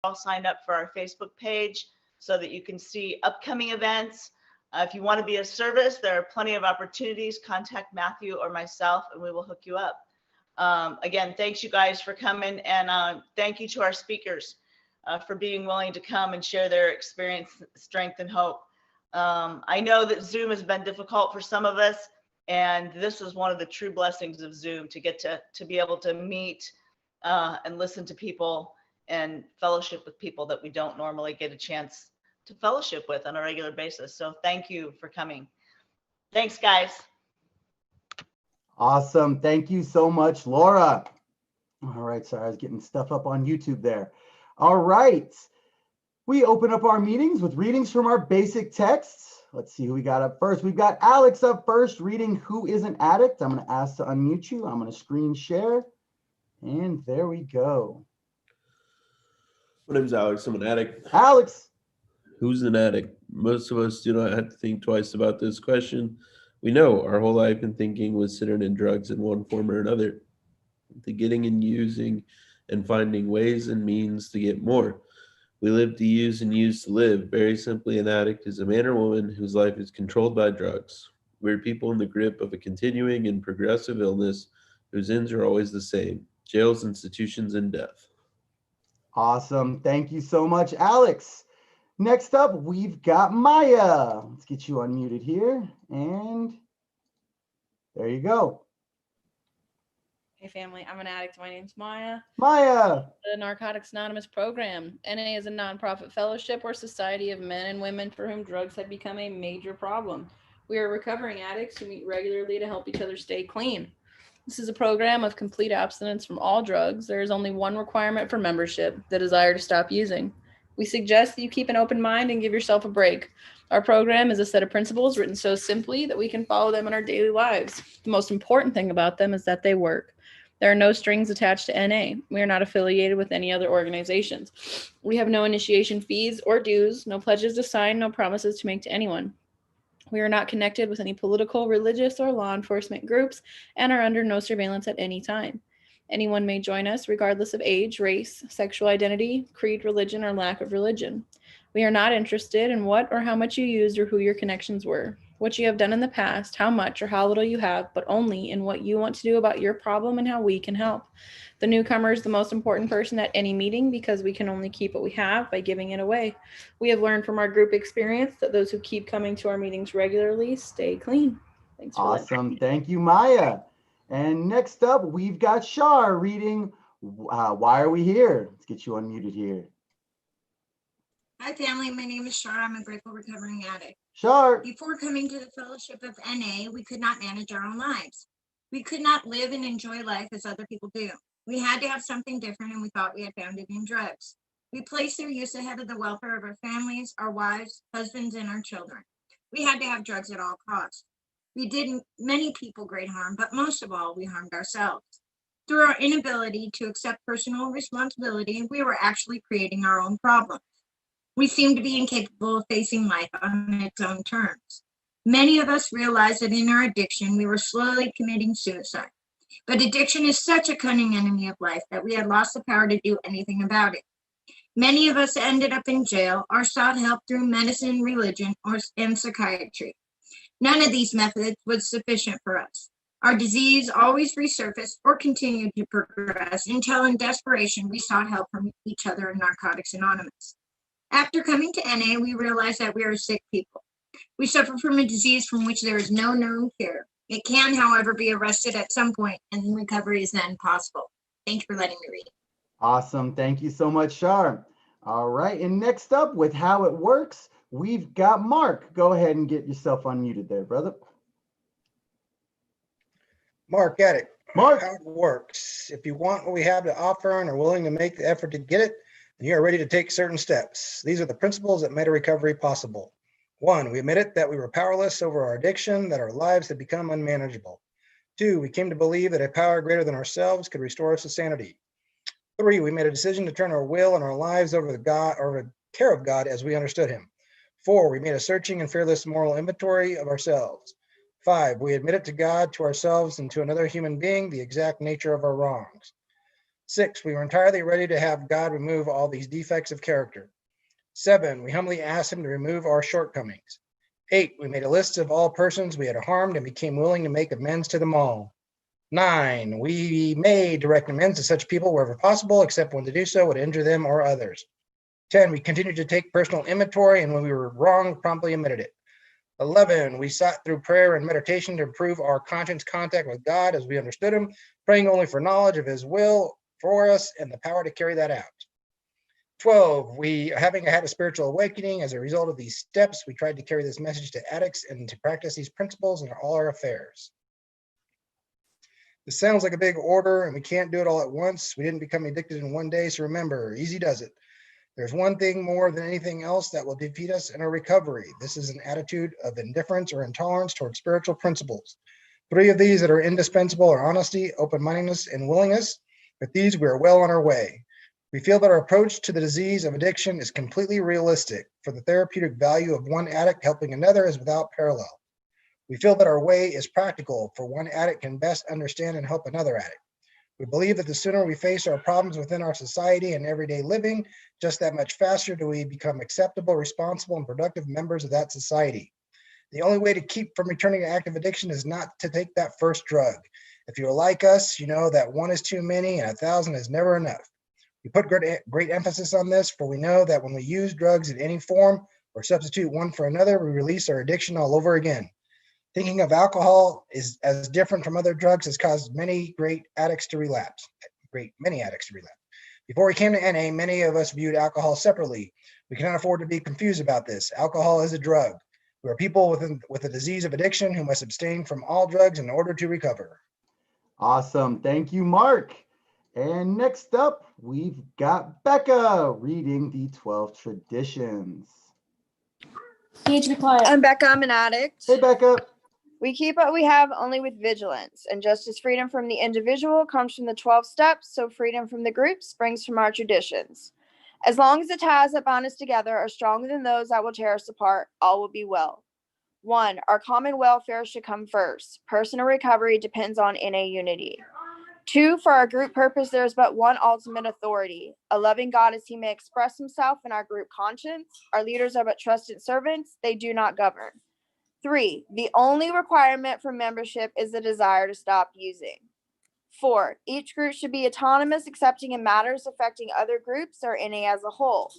all signed up for our Facebook page so that you can see upcoming events. If you want to be of service, there are plenty of opportunities. Contact Matthew or myself, and we will hook you up. Again, thanks you guys for coming, and thank you to our speakers for being willing to come and share their experience, strength, and hope. I know that Zoom has been difficult for some of us, and this is one of the true blessings of Zoom, to get to be able to meet and listen to people and fellowship with people that we don't normally get a chance to fellowship with on a regular basis. So thank you for coming. Thanks, guys. Awesome. Thank you so much, Laura. All right. Sorry, I was getting stuff up on YouTube there. All right. We open up our meetings with readings from our basic texts. Let's see who we got up first. We've got Alex up first reading Who is an Addict? I'm going to ask to unmute you. I'm going to screen share. And there we go. My name's Alex. I'm an addict. Alex. Who's an addict? Most of us do not have to think twice about this question. We know our whole life and thinking was centered in drugs in one form or another. The getting and using and finding ways and means to get more. We live to use and use to live. Very simply, an addict is a man or woman whose life is controlled by drugs. We're people in the grip of a continuing and progressive illness whose ends are always the same: jails, institutions, and death. Awesome. Thank you so much, Alex. Next up, we've got Maya. Let's get you unmuted here. And there you go. Hey family, I'm an addict. My name's Maya. Maya. The Narcotics Anonymous program. NA is a nonprofit fellowship or society of men and women for whom drugs have become a major problem. We are recovering addicts who meet regularly to help each other stay clean. This is a program of complete abstinence from all drugs. There is only one requirement for membership: the desire to stop using. We suggest that you keep an open mind and give yourself a break. Our program is a set of principles written so simply that we can follow them in our daily lives. The most important thing about them is that they work. There are no strings attached to NA. We are not affiliated with any other organizations. We have no initiation fees or dues, no pledges to sign, no promises to make to anyone. We are not connected with any political, religious, or law enforcement groups and are under no surveillance at any time. Anyone may join us regardless of age, race, sexual identity, creed, religion, or lack of religion. We are not interested in what or how much you used or who your connections were, what you have done in the past, how much or how little you have, but only in what you want to do about your problem and how we can help. The newcomer is the most important person at any meeting because we can only keep what we have by giving it away. We have learned from our group experience that those who keep coming to our meetings regularly stay clean. Thanks for Awesome. Thank you, Maya. And next up, we've got Shar reading Why Are We Here? Let's get you unmuted here. Hi, family. My name is Shar. I'm a grateful recovering addict. Shar. Before coming to the Fellowship of NA, we could not manage our own lives. We could not live and enjoy life as other people do. We had to have something different, and we thought we had found it in drugs. We placed their use ahead of the welfare of our families, our wives, husbands, and our children. We had to have drugs at all costs. We did many people great harm, but most of all, we harmed ourselves. Through our inability to accept personal responsibility, we were actually creating our own problems. We seemed to be incapable of facing life on its own terms. Many of us realized that in our addiction, we were slowly committing suicide. But addiction is such a cunning enemy of life that we had lost the power to do anything about it. Many of us ended up in jail or sought help through medicine, religion, and psychiatry. None of these methods was sufficient for us. Our disease always resurfaced or continued to progress until in desperation we sought help from each other in Narcotics Anonymous. After coming to NA, we realized that we are sick people. We suffer from a disease from which there is no known cure. It can, however, be arrested at some point, and recovery is then possible. Thank you for letting me read. Awesome. Thank you so much, Shar. All right. And next up with How It Works, we've got Mark. Go ahead and get yourself unmuted there, brother. Mark, get it. Mark. How it works. If you want what we have to offer and are willing to make the effort to get it, then you are ready to take certain steps. These are the principles that made a recovery possible. 1, we admitted that we were powerless over our addiction, that our lives had become unmanageable. 2, we came to believe that a power greater than ourselves could restore us to sanity. 3, we made a decision to turn our will and our lives over to God, or the care of God as we understood him. 4, we made a searching and fearless moral inventory of ourselves. 5, we admitted to God, to ourselves, and to another human being the exact nature of our wrongs. 6, we were entirely ready to have God remove all these defects of character. 7, we humbly asked him to remove our shortcomings. 8, we made a list of all persons we had harmed and became willing to make amends to them all. 9, we made direct amends to such people wherever possible, except when to do so would injure them or others. 10, we continued to take personal inventory, and when we were wrong, promptly admitted it. 11, we sought through prayer and meditation to improve our conscience contact with God as we understood him, praying only for knowledge of his will for us and the power to carry that out. 12, we, having had a spiritual awakening as a result of these steps, we tried to carry this message to addicts and to practice these principles in all our affairs. This sounds like a big order, and we can't do it all at once. We didn't become addicted in one day, so remember, easy does it. There's one thing more than anything else that will defeat us in our recovery. This is an attitude of indifference or intolerance towards spiritual principles. 3 of these that are indispensable are honesty, open-mindedness, and willingness. With these, we are well on our way. We feel that our approach to the disease of addiction is completely realistic, for the therapeutic value of one addict helping another is without parallel. We feel that our way is practical, for one addict can best understand and help another addict. We believe that the sooner we face our problems within our society and everyday living, just that much faster do we become acceptable, responsible, and productive members of that society. The only way to keep from returning to active addiction is not to take that first drug. If you're like us, you know that 1 is too many and 1,000 is never enough. We put great emphasis on this, for we know that when we use drugs in any form or substitute one for another, we release our addiction all over again. Thinking of alcohol is as different from other drugs has caused many addicts to relapse. Before we came to NA, many of us viewed alcohol separately. We cannot afford to be confused about this. Alcohol is a drug. We are people with a disease of addiction who must abstain from all drugs in order to recover. Awesome. Thank you, Mark. And next up, we've got Becca reading the 12 traditions. I'm Becca. I'm an addict. Hey, Becca. We keep what we have only with vigilance, and just as freedom from the individual comes from the 12 steps, so freedom from the group springs from our traditions. As long as the ties that bind us together are stronger than those that will tear us apart, all will be well. 1, our common welfare should come first. Personal recovery depends on NA unity. 2, for our group purpose, there is but one ultimate authority, a loving God as he may express himself in our group conscience. Our leaders are but trusted servants, they do not govern. 3, the only requirement for membership is the desire to stop using. 4, each group should be autonomous, excepting in matters affecting other groups or NA as a whole.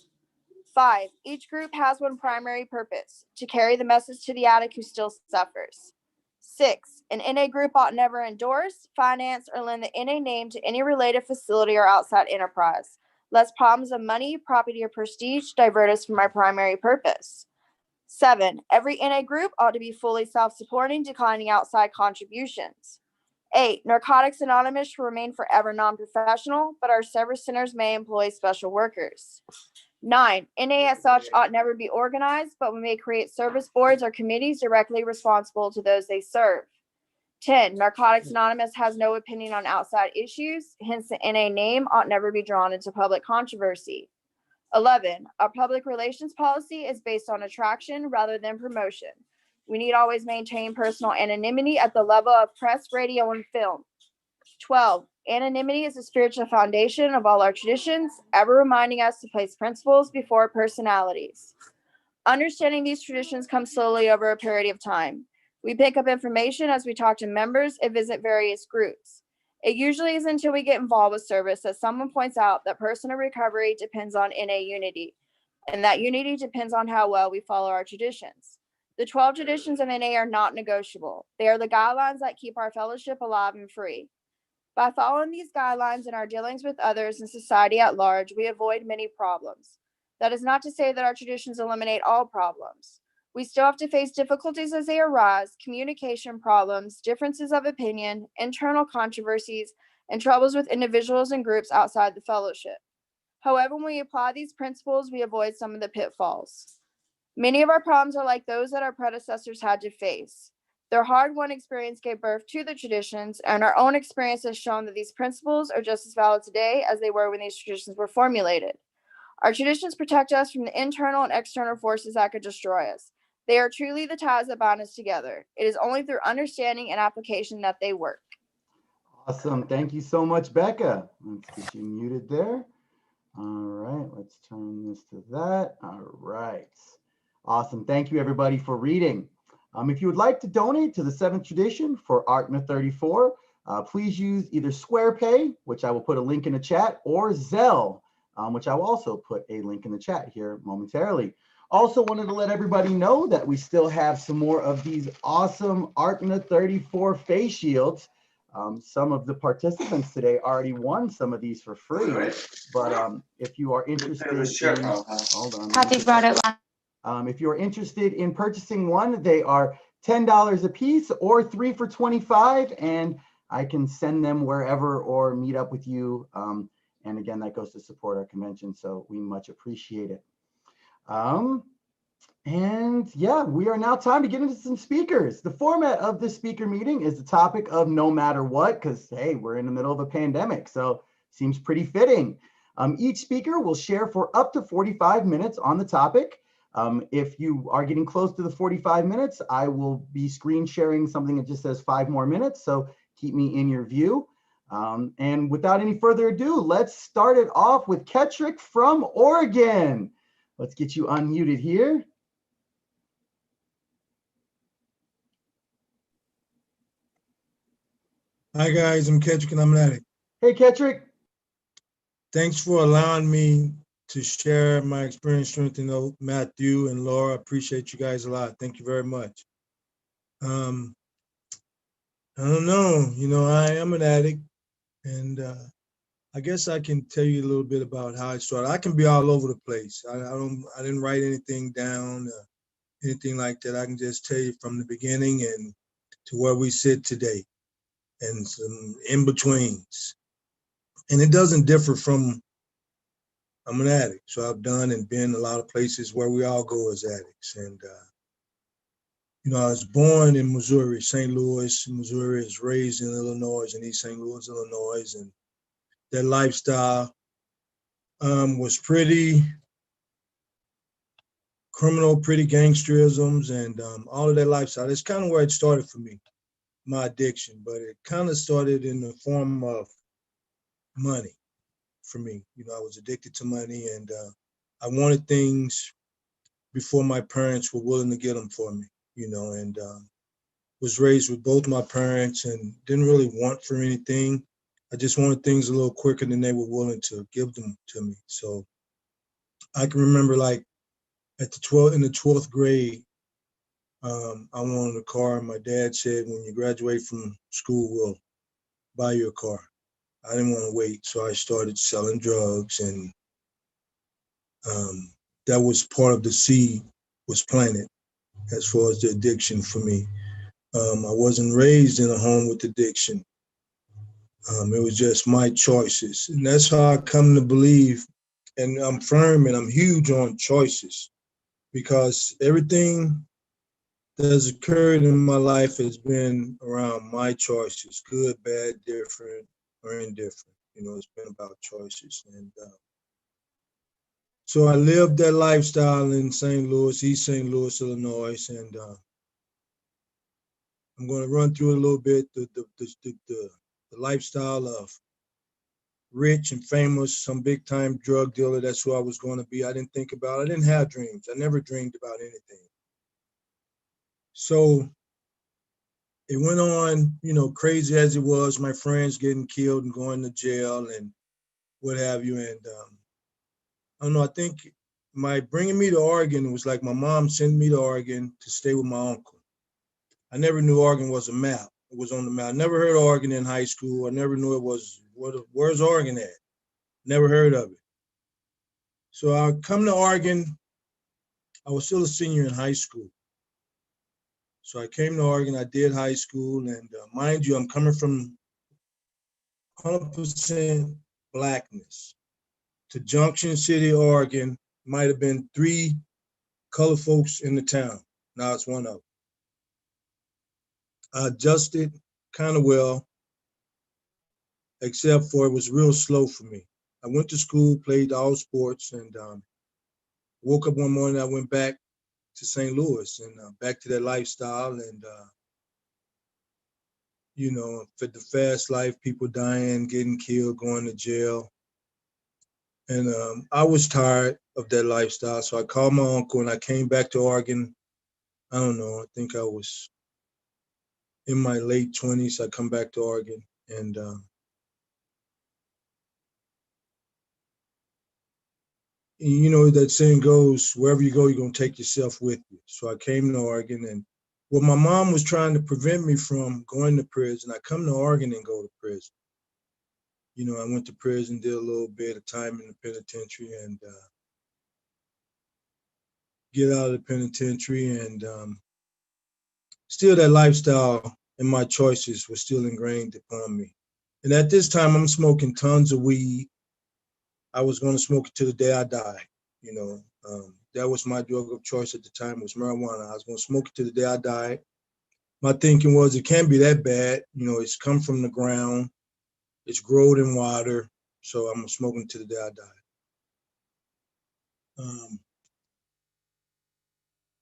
5, each group has one primary purpose, to carry the message to the addict who still suffers. 6, an NA group ought never endorse, finance, or lend the NA name to any related facility or outside enterprise, lest problems of money, property, or prestige divert us from our primary purpose. 7, every NA group ought to be fully self-supporting, declining outside contributions. 8, Narcotics Anonymous should remain forever non-professional, but our service centers may employ special workers. 9, NA as such ought never be organized, but we may create service boards or committees directly responsible to those they serve. 10, Narcotics Anonymous has no opinion on outside issues, hence the NA name ought never be drawn into public controversy. 11, our public relations policy is based on attraction rather than promotion. We need always maintain personal anonymity at the level of press, radio, and film. 12, anonymity is the spiritual foundation of all our traditions, ever reminding us to place principles before personalities. Understanding these traditions comes slowly over a period of time. We pick up information as we talk to members and visit various groups. It usually is until we get involved with service that someone points out that personal recovery depends on NA unity, and that unity depends on how well we follow our traditions. The 12 traditions of NA are not negotiable. They are the guidelines that keep our fellowship alive and free. By following these guidelines in our dealings with others and society at large, we avoid many problems. That is not to say that our traditions eliminate all problems. We still have to face difficulties as they arise, communication problems, differences of opinion, internal controversies, and troubles with individuals and groups outside the fellowship. However, when we apply these principles, we avoid some of the pitfalls. Many of our problems are like those that our predecessors had to face. Their hard-won experience gave birth to the traditions, and our own experience has shown that these principles are just as valid today as they were when these traditions were formulated. Our traditions protect us from the internal and external forces that could destroy us. They are truly the ties that bind us together. It is only through understanding and application that they work. Awesome. Thank you so much, Becca. Let's get you muted there. All right, let's turn this to that. All right. Awesome. Thank you, everybody, for reading. If you would like to donate to the 7th tradition for ARCNA34, please use either Square Pay, which I will put a link in the chat, or Zelle, which I will also put a link in the chat here momentarily. Also wanted to let everybody know that we still have some more of these awesome ARCNA34 face shields. Some of the participants today already won some of these for free, but if you are interested in, hold on. Kathy brought it last. If you're interested in purchasing one, they are $10 a piece or 3 for $25, and I can send them wherever or meet up with you. And again, that goes to support our convention, so we much appreciate it. And yeah, we are now time to get into some speakers. The format of this speaker meeting is the topic of no matter what, because hey, we're in the middle of a pandemic, so seems pretty fitting. Each speaker will share for up to 45 minutes on the topic. If you are getting close to the 45 minutes, I will be screen sharing something that just says 5 more minutes, so keep me in your view. And without any further ado, let's start it off with Ketrick from Oregon. Let's get you unmuted here. Hi guys, I'm Ketrick and I'm an addict. Hey Ketrick. Thanks for allowing me to share my experience, strength, and Matthew and Laura. I appreciate you guys a lot. Thank you very much. I don't know, I am an addict, and I guess I can tell you a little bit about how it started. I can be all over the place. I didn't write anything down, anything like that. I can just tell you from the beginning and to where we sit today, and some in-betweens. And it doesn't differ from, I'm an addict, so I've done and been a lot of places where we all go as addicts. And, I was born in Missouri, St. Louis, Missouri, was raised in Illinois, in East St. Louis, Illinois. And that lifestyle was pretty criminal, pretty gangsterisms, and all of that lifestyle. That's kind of where it started for me, my addiction, but it kind of started in the form of money for me. I was addicted to money, and I wanted things before my parents were willing to get them for me, and was raised with both my parents and didn't really want for anything. I just wanted things a little quicker than they were willing to give them to me. So I can remember, like, in the 12th grade, I wanted a car, and my dad said, when you graduate from school, we'll buy you a car. I didn't want to wait, so I started selling drugs, and that was part of the seed was planted as far as the addiction for me. I wasn't raised in a home with addiction. It was just my choices, and that's how I come to believe, and I'm firm and I'm huge on choices, because everything that has occurred in my life has been around my choices, good, bad, different, or indifferent. It's been about choices. And so I lived that lifestyle in St. Louis, East St. Louis, Illinois, and I'm going to run through it a little bit, the lifestyle of rich and famous, some big time drug dealer. That's who I was going to be. I didn't have dreams. I never dreamed about anything. So it went on, crazy as it was, my friends getting killed and going to jail and what have you. And I don't know, I think my bringing me to Oregon was like my mom sent me to Oregon to stay with my uncle. I never knew Oregon was a map. It was on the map. I never heard of Oregon in high school. I never knew it was, where's Oregon at? Never heard of it. So I come to Oregon. I was still a senior in high school. So I came to Oregon, I did high school, and mind you, I'm coming from 100% blackness to Junction City, Oregon. Might have been 3 colored folks in the town. Now it's one of them. I adjusted kind of well, except for it was real slow for me. I went to school, played all sports, and woke up one morning, I went back to St. Louis and back to that lifestyle. And, you know, for the fast life, people dying, getting killed, going to jail. And I was tired of that lifestyle. So I called my uncle and I came back to Oregon. I don't know, I think I was in my late 20s. I come back to Oregon and you know, that saying goes, wherever you go, you're going to take yourself with you. So I came to Oregon, and what my mom was trying to prevent me from going to prison, I come to Oregon and go to prison. You know, I went to prison, did a little bit of time in the penitentiary, and get out of the penitentiary, and still that lifestyle and my choices were still ingrained upon me. And at this time, I'm smoking tons of weed. I was going to smoke it till the day I die. You know, that was my drug of choice at the time, was marijuana. I was going to smoke it till the day I died. My thinking was, it can't be that bad. You know, it's come from the ground. It's growed in water. So I'm smoking till the day I die.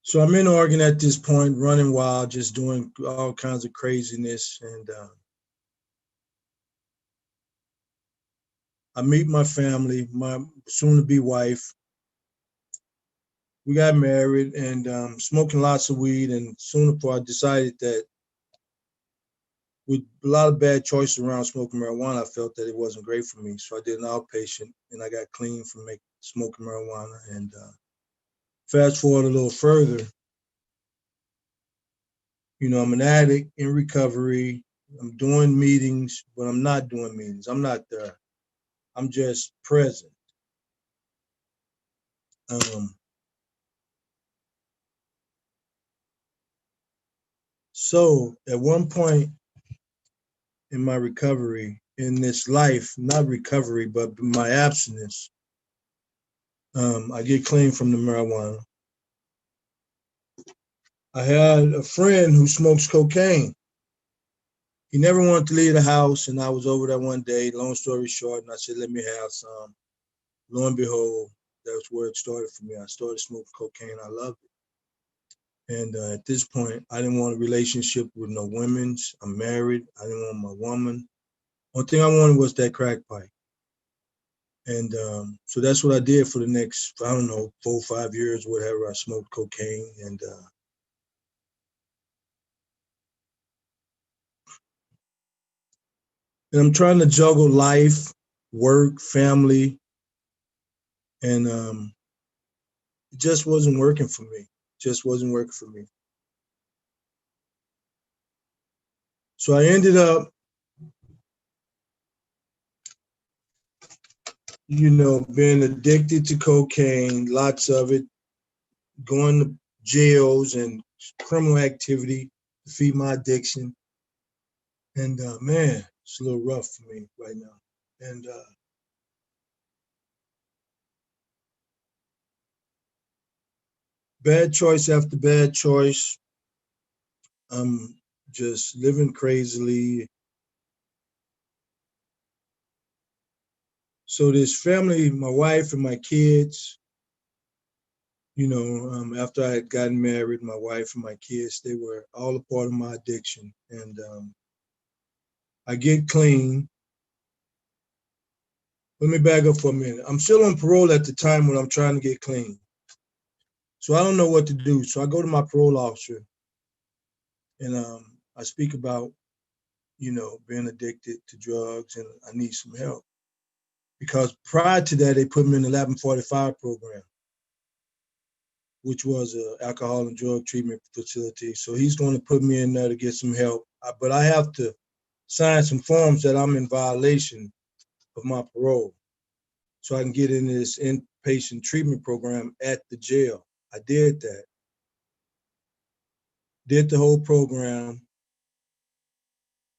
So I'm in Oregon at this point, running wild, just doing all kinds of craziness. And I meet my family, my soon-to-be wife. We got married and smoking lots of weed. And soon before I decided that with a lot of bad choices around smoking marijuana, I felt that it wasn't great for me. So I did an outpatient and I got clean from smoking marijuana. And fast forward a little further, you know, I'm an addict in recovery. I'm doing meetings, but I'm not doing meetings. I'm not there. I'm just present. So at one point in my recovery, in this life, not recovery, but my abstinence, I get clean from the marijuana. I had a friend who smokes cocaine. He never wanted to leave the house, and I was over there one day, long story short, and I said, let me have some. Lo and behold, that's where it started for me. I started smoking cocaine. I loved it. And at this point, I didn't want a relationship with no women. I'm married. I didn't want my woman. One thing I wanted was that crack pipe. And so that's what I did for the next, I don't know, 4 or 5 years, whatever. I smoked cocaine. And I'm trying to juggle life, work, family, and it just wasn't working for me. Just wasn't working for me. So I ended up, you know, being addicted to cocaine, lots of it, going to jails and criminal activity to feed my addiction. And man, it's a little rough for me right now. And bad choice after bad choice. I'm just living crazily. So this family, my wife and my kids, you know, after I had gotten married, my wife and my kids, they were all a part of my addiction. And I get clean. Let me back up for a minute. I'm still on parole at the time when I'm trying to get clean. So I don't know what to do. So I go to my parole officer and I speak about, you know, being addicted to drugs and I need some help. Because prior to that, they put me in the 1145 program, which was an alcohol and drug treatment facility. So he's going to put me in there to get some help. But I have to sign some forms that I'm in violation of my parole so I can get in this inpatient treatment program at the jail. I did that. Did the whole program.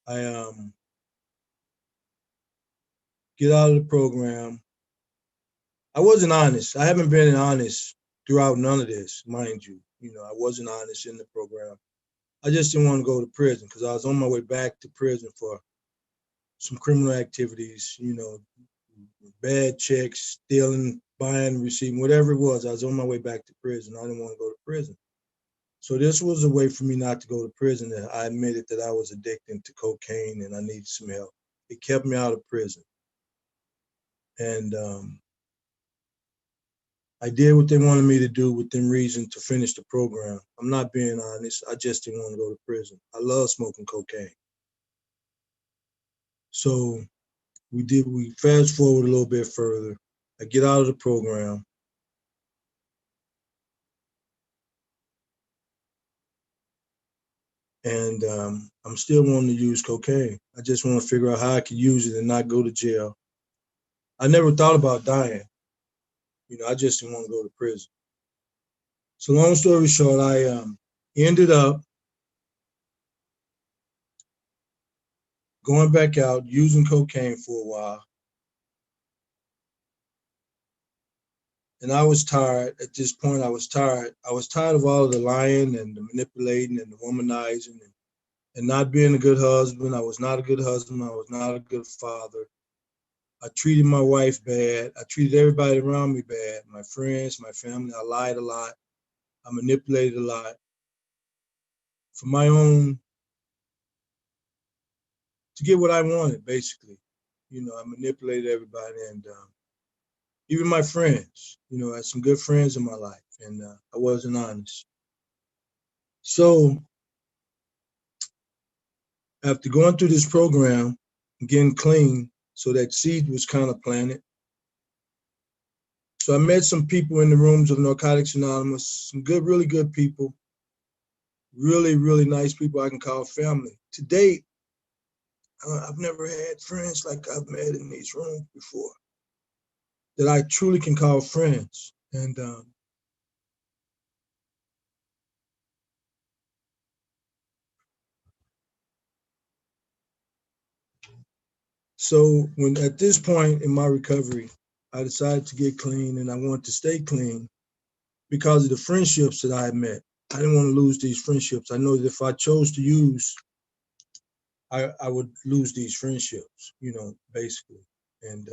I get out of the program. I wasn't honest. I haven't been honest throughout none of this, mind you. You know, I wasn't honest in the program. I just didn't want to go to prison because I was on my way back to prison for some criminal activities, you know, bad checks, stealing, buying, receiving, whatever it was. I was on my way back to prison. I didn't want to go to prison. So this was a way for me not to go to prison. And I admitted that I was addicted to cocaine and I needed some help. It kept me out of prison. And I did what they wanted me to do within reason to finish the program. I'm not being honest. I just didn't want to go to prison. I love smoking cocaine. So we fast forward a little bit further. I get out of the program. And I'm still wanting to use cocaine. I just want to figure out how I could use it and not go to jail. I never thought about dying. I just didn't want to go to prison. So long story short, I ended up going back out, using cocaine for a while. And I was tired. At this point, I was tired. I was tired of all of the lying and the manipulating and the womanizing and not being a good husband. I was not a good husband. I was not a good father. I treated my wife bad. I treated everybody around me bad. My friends, my family. I lied a lot. I manipulated a lot for my own, to get what I wanted, basically. I manipulated everybody and even my friends. I had some good friends in my life and I wasn't honest. So after going through this program, getting clean, so that seed was kind of planted. So I met some people in the rooms of Narcotics Anonymous, some good, really good people, really, really nice people I can call family. To date, I've never had friends like I've met in these rooms before that I truly can call friends. And so when at this point in my recovery, I decided to get clean and I wanted to stay clean because of the friendships that I had met. I didn't want to lose these friendships. I know that if I chose to use, I would lose these friendships, basically. And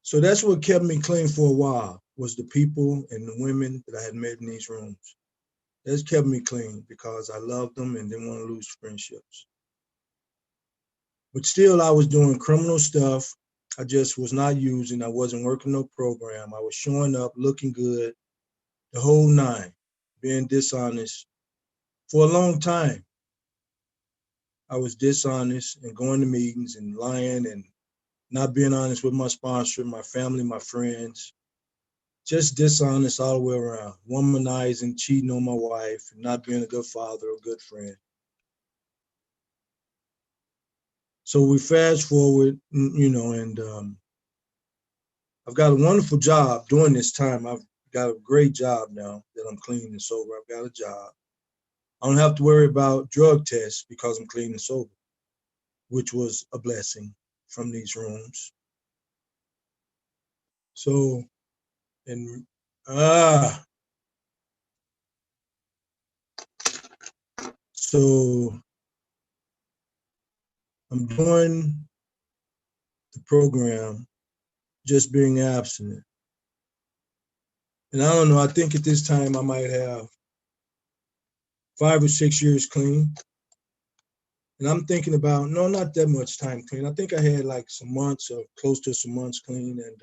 so that's what kept me clean for a while, was the people and the women that I had met in these rooms. That's kept me clean because I loved them and didn't want to lose friendships. But still, I was doing criminal stuff. I just was not using. I wasn't working no program. I was showing up, looking good, the whole nine, being dishonest for a long time. I was dishonest and going to meetings and lying and not being honest with my sponsor, my family, my friends. Just dishonest all the way around, womanizing, cheating on my wife, and not being a good father or a good friend. So we fast forward, and I've got a wonderful job during this time. I've got a great job now that I'm clean and sober. I've got a job. I don't have to worry about drug tests because I'm clean and sober, which was a blessing from these rooms. So, and so I'm doing the program, just being abstinent. And I don't know, I think at this time I might have 5 or 6 years clean. And I'm thinking about, no, not that much time clean. I think I had like some months or close to some months clean. And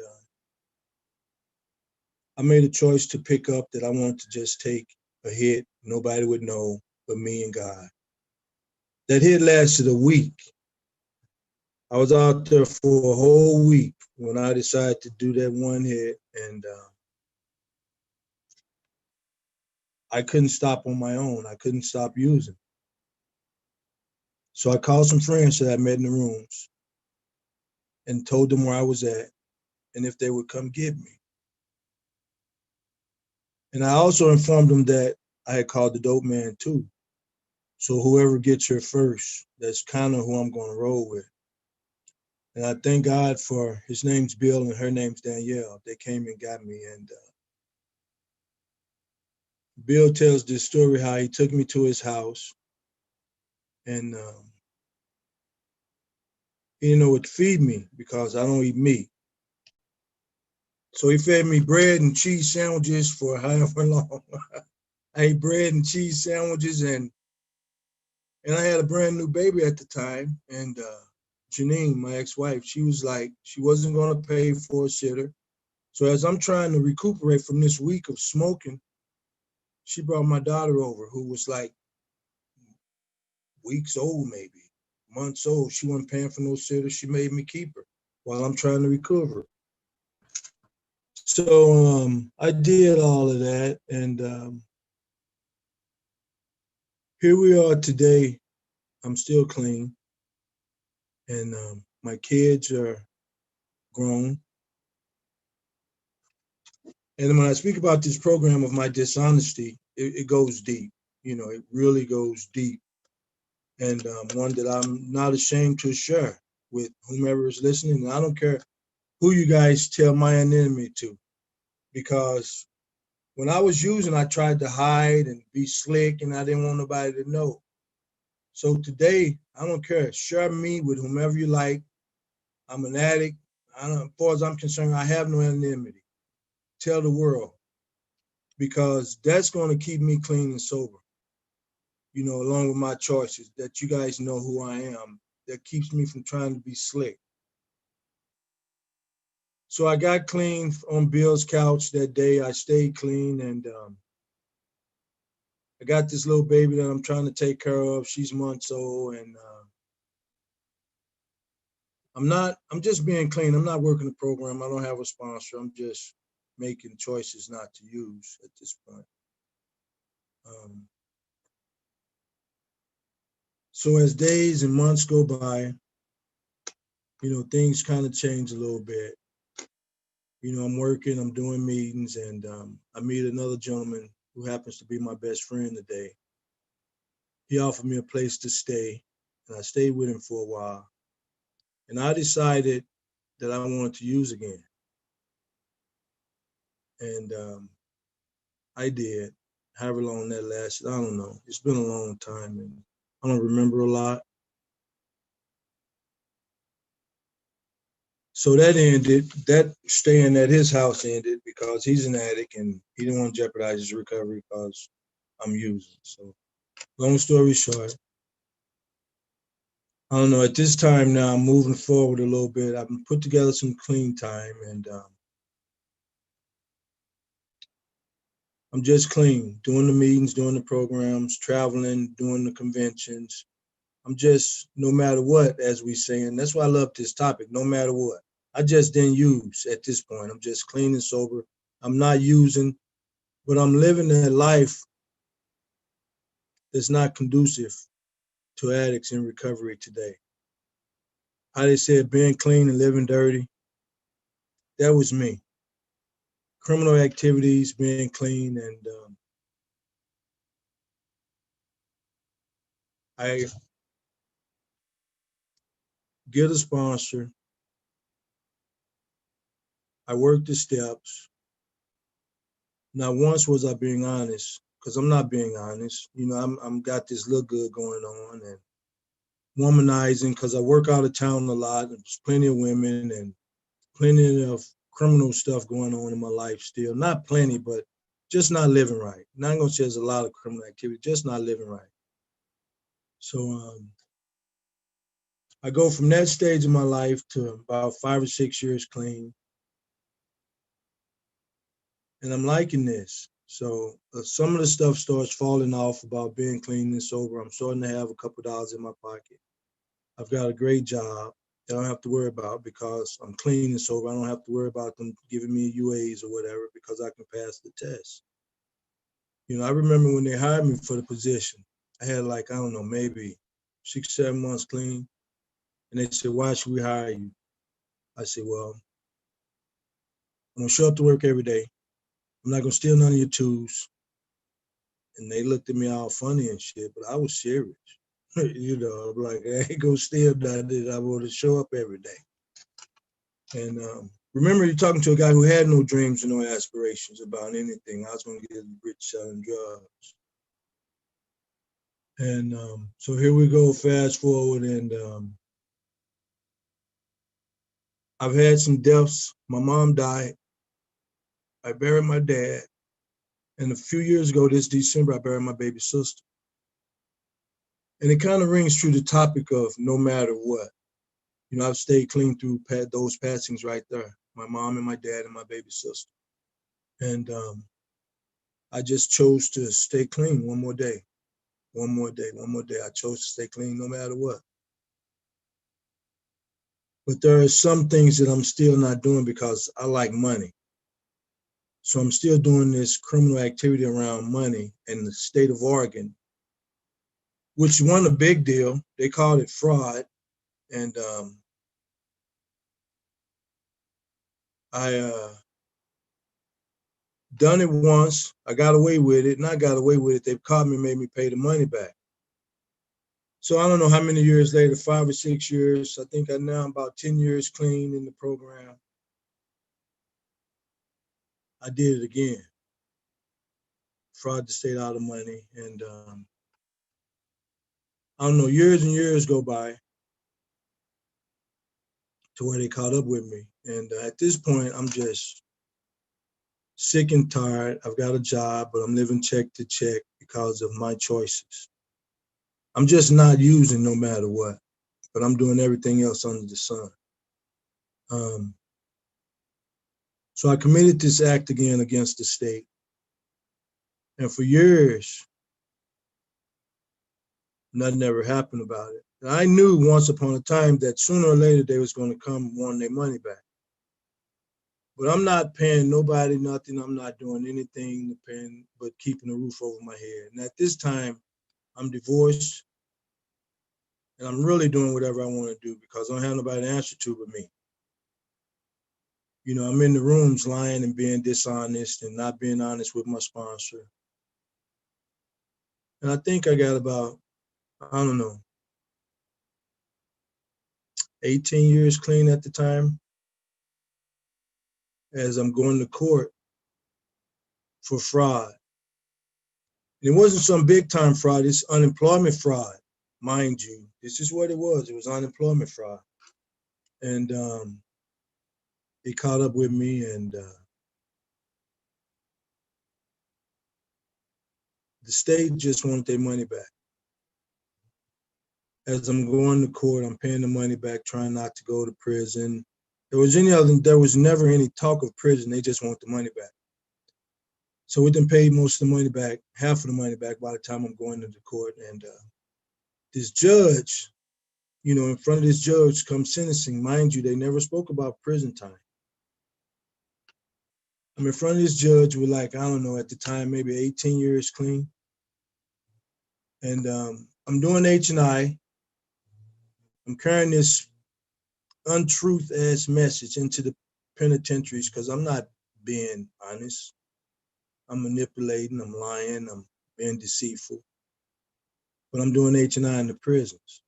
I made a choice to pick up that I wanted to just take a hit. Nobody would know but me and God. That hit lasted a week. I was out there for a whole week when I decided to do that one hit. And I couldn't stop on my own. I couldn't stop using. So I called some friends that I met in the rooms and told them where I was at and if they would come get me. And I also informed them that I had called the dope man too. So whoever gets here first, that's kind of who I'm going to roll with. And I thank God for, his name's Bill and her name's Danielle. They came and got me. And Bill tells this story how he took me to his house and he didn't know what to feed me because I don't eat meat. So he fed me bread and cheese sandwiches for however long. I ate bread and cheese sandwiches, and I had a brand new baby at the time. And Janine, my ex-wife, she was like, she wasn't going to pay for a sitter. So as I'm trying to recuperate from this week of smoking, she brought my daughter over, who was like weeks old, maybe months old. She wasn't paying for no sitter. She made me keep her while I'm trying to recover. So I did all of that, and here we are today. I'm still clean, and my kids are grown. And when I speak about this program of my dishonesty, it goes deep. You know, it really goes deep, and one that I'm not ashamed to share with whomever is listening. And I don't care who you guys tell my enemy to, because when I was using, I tried to hide and be slick, and I didn't want nobody to know. So today, I don't care. Share me with whomever you like. I'm an addict. As far as I'm concerned, I have no anonymity. Tell the world, because that's going to keep me clean and sober, you know, along with my choices, that you guys know who I am. That keeps me from trying to be slick. So I got clean on Bill's couch that day. I stayed clean, and I got this little baby that I'm trying to take care of. She's months old, and I'm just being clean. I'm not working the program. I don't have a sponsor. I'm just making choices not to use at this point. So as days and months go by, you know, things kind of change a little bit. You know, I'm working, I'm doing meetings, and I meet another gentleman who happens to be my best friend today. He offered me a place to stay, and I stayed with him for a while. And I decided that I wanted to use again. And I did. However long that lasted, I don't know. It's been a long time, and I don't remember a lot. So that ended. That staying at his house ended because he's an addict, and he didn't want to jeopardize his recovery because I'm using. So long story short, I don't know. At this time now, I'm moving forward a little bit. I've put together some clean time, and I'm just clean, doing the meetings, doing the programs, traveling, doing the conventions. I'm just, no matter what, as we say, and that's why I love this topic, no matter what. I just didn't use at this point. I'm just clean and sober. I'm not using, but I'm living a life that's not conducive to addicts in recovery today. How they said being clean and living dirty, that was me. Criminal activities, being clean, and I get a sponsor. I work the steps. Not once was I being honest, because I'm not being honest. You know, I'm got this look good going on and womanizing, because I work out of town a lot. And there's plenty of women and plenty of criminal stuff going on in my life still. Not plenty, but just not living right. Not gonna say there's a lot of criminal activity, just not living right. So I go from that stage of my life to about 5 or 6 years clean. And I'm liking this. So some of the stuff starts falling off about being clean and sober. I'm starting to have a couple dollars in my pocket. I've got a great job that I don't have to worry about because I'm clean and sober. I don't have to worry about them giving me UAs or whatever because I can pass the test. You know, I remember when they hired me for the position, I had like, I don't know, maybe 6, 7 months clean. And they said, why should we hire you? I said, well, I'm gonna show up to work every day. I'm not gonna steal none of your tools. And they looked at me all funny and shit, but I was serious. You know, I'm like, I ain't gonna steal nothing. I want to show up every day. And remember, you're talking to a guy who had no dreams and no aspirations about anything. I was gonna get rich selling drugs. And so here we go, fast forward, and I've had some deaths. My mom died. I buried my dad. And a few years ago, this December, I buried my baby sister. And it kind of rings true the topic of no matter what. You know, I've stayed clean through those passings right there. My mom and my dad and my baby sister. And I just chose to stay clean one more day. One more day, one more day. I chose to stay clean no matter what. But there are some things that I'm still not doing because I like money. So I'm still doing this criminal activity around money in the state of Oregon, which wasn't a big deal. They called it fraud. And I done it once. I got away with it, and I got away with it. They caught me and made me pay the money back. So I don't know how many years later, 5 or 6 years. I think I'm now about 10 years clean in the program. I did it again. Fraud the state out of money. And I don't know, years and years go by to where they caught up with me. And at this point, I'm just sick and tired. I've got a job, but I'm living check to check because of my choices. I'm just not using no matter what, but I'm doing everything else under the sun. So I committed this act again against the state. And for years, nothing ever happened about it. And I knew once upon a time that sooner or later they was going to come wanting their money back. But I'm not paying nobody nothing. I'm not doing anything but keeping a roof over my head. And at this time, I'm divorced. And I'm really doing whatever I want to do because I don't have nobody to answer to but me. You know, I'm in the rooms lying and being dishonest and not being honest with my sponsor. And I think I got about, I don't know, 18 years clean at the time as I'm going to court for fraud. And it wasn't some big time fraud, it's unemployment fraud, mind you. This is what it was. It was unemployment fraud. And they caught up with me and the state just wanted their money back. As I'm going to court, I'm paying the money back, trying not to go to prison. There was never any talk of prison. They just want the money back. So we done paid most of the money back, half of the money back by the time I'm going to the court. And this judge, you know, in front of this judge comes sentencing. Mind you, they never spoke about prison time. I'm in front of this judge with like, I don't know, at the time, maybe 18 years clean. And I'm doing H&I. I'm carrying this untruth ass message into the penitentiaries because I'm not being honest. I'm manipulating, I'm lying, I'm being deceitful. But I'm doing H&I in the prisons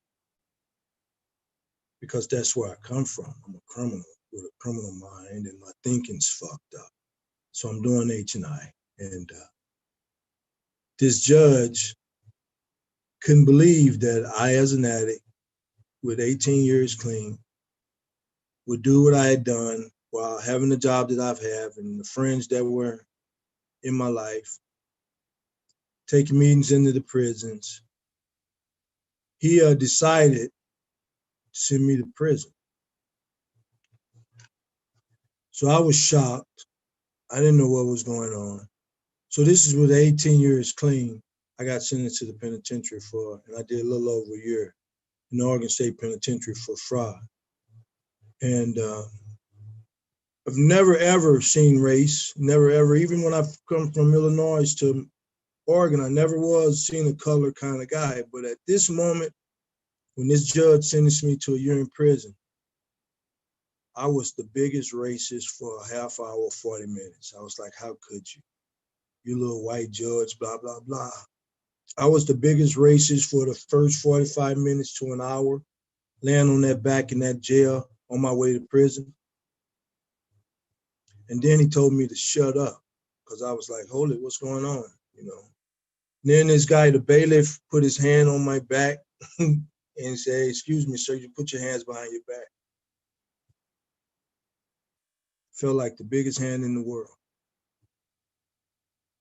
because that's where I come from. I'm a criminal with a criminal mind and my thinking's fucked up. So I'm doing H&I. And this judge couldn't believe that I, as an addict with 18 years clean, would do what I had done while having the job that I've had and the friends that were in my life, taking meetings into the prisons. He decided to send me to prison. So I was shocked. I didn't know what was going on. So this is with 18 years clean. I got sentenced to the penitentiary for, and I did a little over a year in the Oregon State Penitentiary for fraud. And I've never ever seen race, never ever, even when I've come from Illinois to Oregon, I never was seen a color kind of guy. But at this moment, when this judge sentenced me to a year in prison, I was the biggest racist for a half hour, 40 minutes. I was like, how could you? You little white judge, blah, blah, blah. I was the biggest racist for the first 45 minutes to an hour, laying on that back in that jail on my way to prison. And then he told me to shut up because I was like, hold it, what's going on? You know. And then this guy, the bailiff, put his hand on my back and said, excuse me, sir, you put your hands behind your back. Felt like the biggest hand in the world.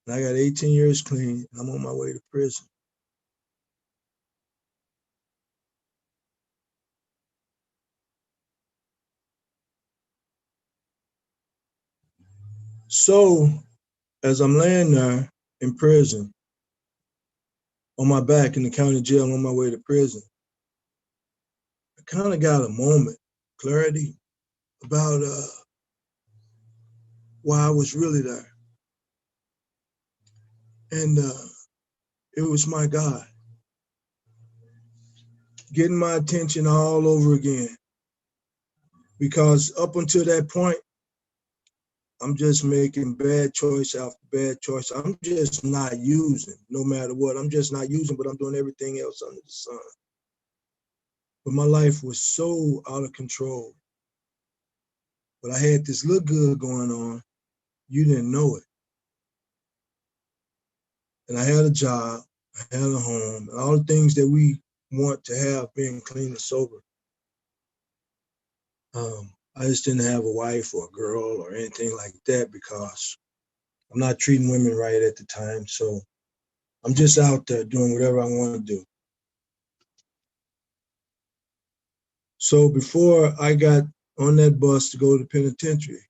And I got 18 years clean, and I'm on my way to prison. So as I'm laying there in prison, on my back in the county jail on my way to prison, I kind of got a moment, clarity about why I was really there. And it was my God getting my attention all over again. Because up until that point, I'm just making bad choice after bad choice. I'm just not using, no matter what. I'm just not using, but I'm doing everything else under the sun. But my life was so out of control. But I had this little good going on. You didn't know it. And I had a job, I had a home, and all the things that we want to have being clean and sober. I just didn't have a wife or a girl or anything like that because I'm not treating women right at the time. So I'm just out there doing whatever I want to do. So before I got on that bus to go to the penitentiary,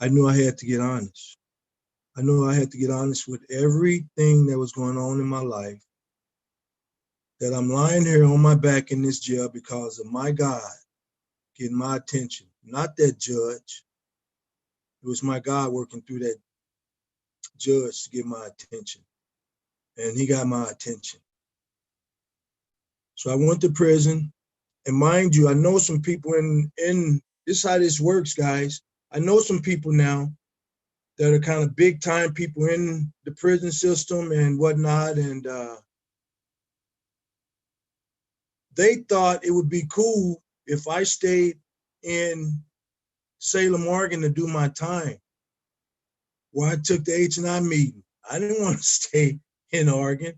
I knew I had to get honest. I knew I had to get honest with everything that was going on in my life, that I'm lying here on my back in this jail because of my God getting my attention, not that judge. It was my God working through that judge to get my attention. And he got my attention. So I went to prison. And mind you, I know some people in this is how this works, guys. I know some people now that are kind of big time people in the prison system and whatnot. And they thought it would be cool if I stayed in Salem, Oregon to do my time. Well, I took the H&I meeting. I didn't want to stay in Oregon.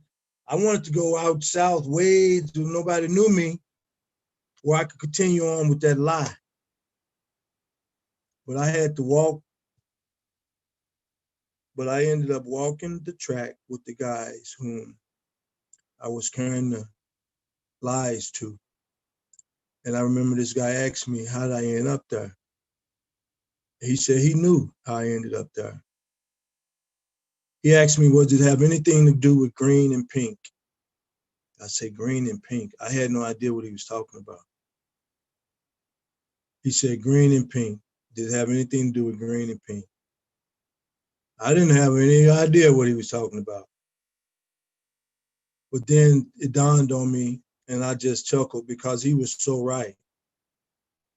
I wanted to go out south way to nobody knew me, where I could continue on with that lie. But I had to walk. But I ended up walking the track with the guys whom I was carrying the lies to. And I remember this guy asked me, how did I end up there? He said he knew how I ended up there. He asked me, does it have anything to do with green and pink? I said, green and pink. I had no idea what he was talking about. He said, green and pink. Did it have anything to do with green and pink? I didn't have any idea what he was talking about. But then it dawned on me, and I just chuckled because he was so right.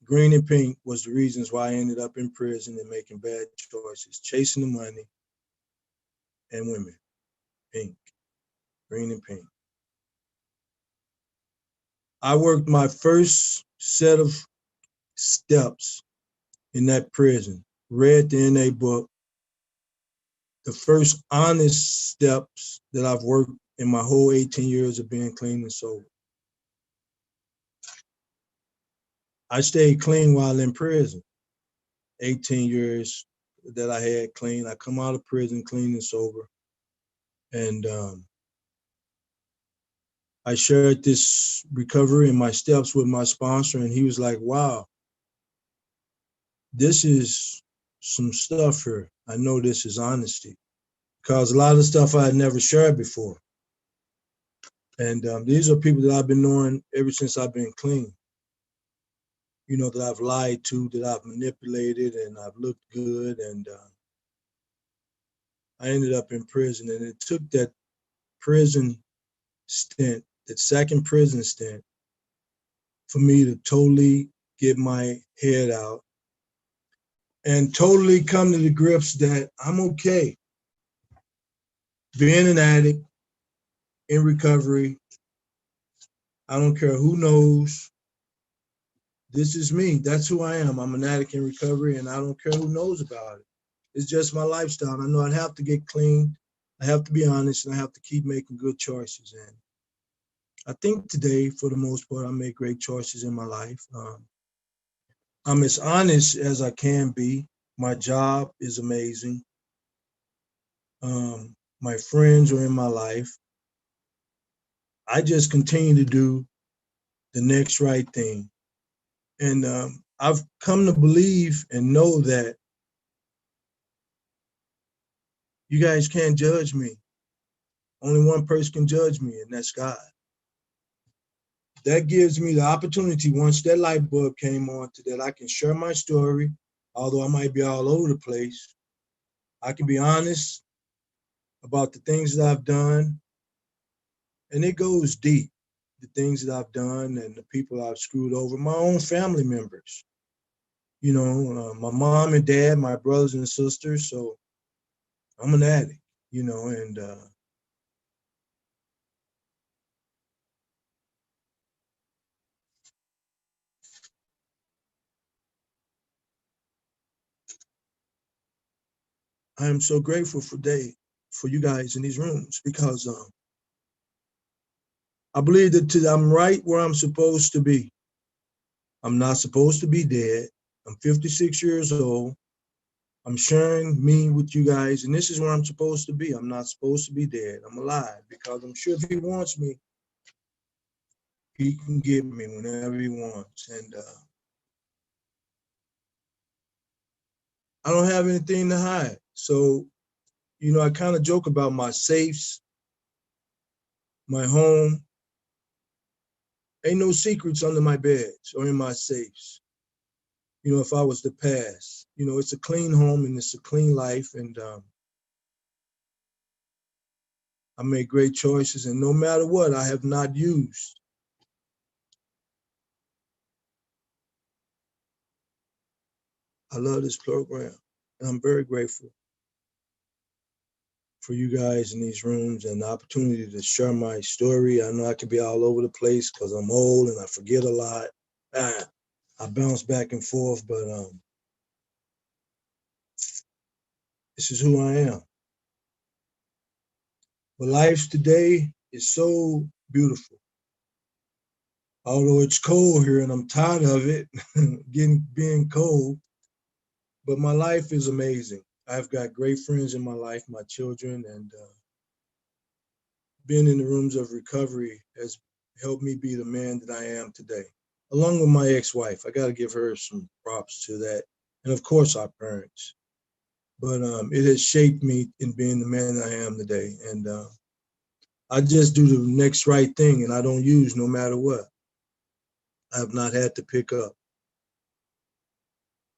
Green and pink was the reasons why I ended up in prison and making bad choices, chasing the money and women. Pink, green and pink. I worked my first set of steps in that prison, read the NA book, the first honest steps that I've worked in my whole 18 years of being clean and sober. I stayed clean while in prison, 18 years that I had clean. I come out of prison clean and sober. And I shared this recovery and my steps with my sponsor, and he was like, wow, this is some stuff here. I know this is honesty, because a lot of stuff I had never shared before. And these are people that I've been knowing ever since I've been clean. You know, that I've lied to, that I've manipulated, and I've looked good. And I ended up in prison, and it took that prison stint, that second prison stint, for me to totally get my head out and totally come to the grips that I'm okay being an addict in recovery. I don't care who knows. This is me. That's who I am. I'm an addict in recovery, and I don't care who knows about it. It's just my lifestyle. I know I'd have to get clean. I have to be honest, and I have to keep making good choices. And I think today, for the most part, I make great choices in my life. I'm as honest as I can be. My job is amazing. my friends are in my life. I just continue to do the next right thing. And I've come to believe and know that you guys can't judge me. Only one person can judge me, and that's God. That gives me the opportunity, once that light bulb came on, to that I can share my story, although I might be all over the place. I can be honest about the things that I've done, and it goes deep, the things that I've done and the people I've screwed over, my own family members, my mom and dad, my brothers and sisters. So I'm an addict, and I am so grateful for you guys in these rooms, because I believe that I'm right where I'm supposed to be. I'm not supposed to be dead. I'm 56 years old. I'm sharing me with you guys, and this is where I'm supposed to be. I'm not supposed to be dead. I'm alive, because I'm sure if he wants me, he can get me whenever he wants. And I don't have anything to hide. So, I kind of joke about my safes, my home. Ain't no secrets under my beds or in my safes. If I was to pass, it's a clean home and it's a clean life. And I make great choices. And no matter what, I have not used. I love this program, and I'm very grateful for you guys in these rooms and the opportunity to share my story. I know I can be all over the place because I'm old and I forget a lot. I bounce back and forth, but this is who I am. But life today is so beautiful. Although it's cold here and I'm tired of it, being cold, but my life is amazing. I've got great friends in my life, my children, and being in the rooms of recovery has helped me be the man that I am today. Along with my ex-wife, I got to give her some props to that, and of course our parents. But it has shaped me in being the man I am today, and I just do the next right thing, and I don't use no matter what. I have not had to pick up.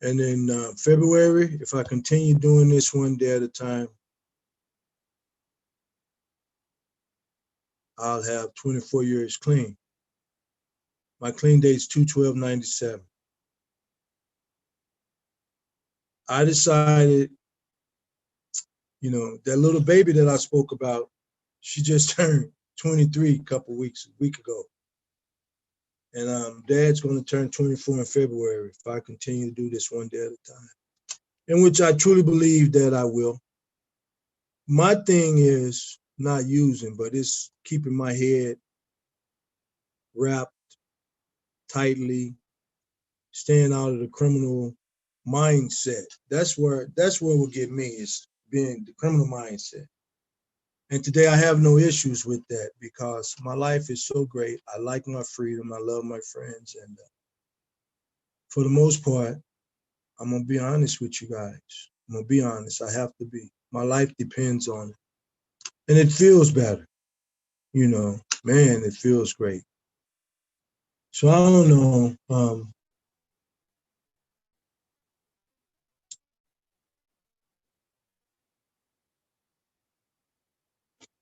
And in February, if I continue doing this one day at a time, I'll have 24 years clean. My clean date's 2/12/97. I decided, that little baby that I spoke about, she just turned 23 a week ago. And Dad's going to turn 24 in February if I continue to do this one day at a time, in which I truly believe that I will. My thing is not using, but it's keeping my head wrapped tightly, staying out of the criminal mindset. That's where will get me, is being the criminal mindset. And today I have no issues with that, because my life is so great. I like my freedom. I love my friends. And for the most part, I'm going to be honest with you guys. I'm going to be honest. I have to be. My life depends on it. And it feels better. Man, it feels great. So I don't know.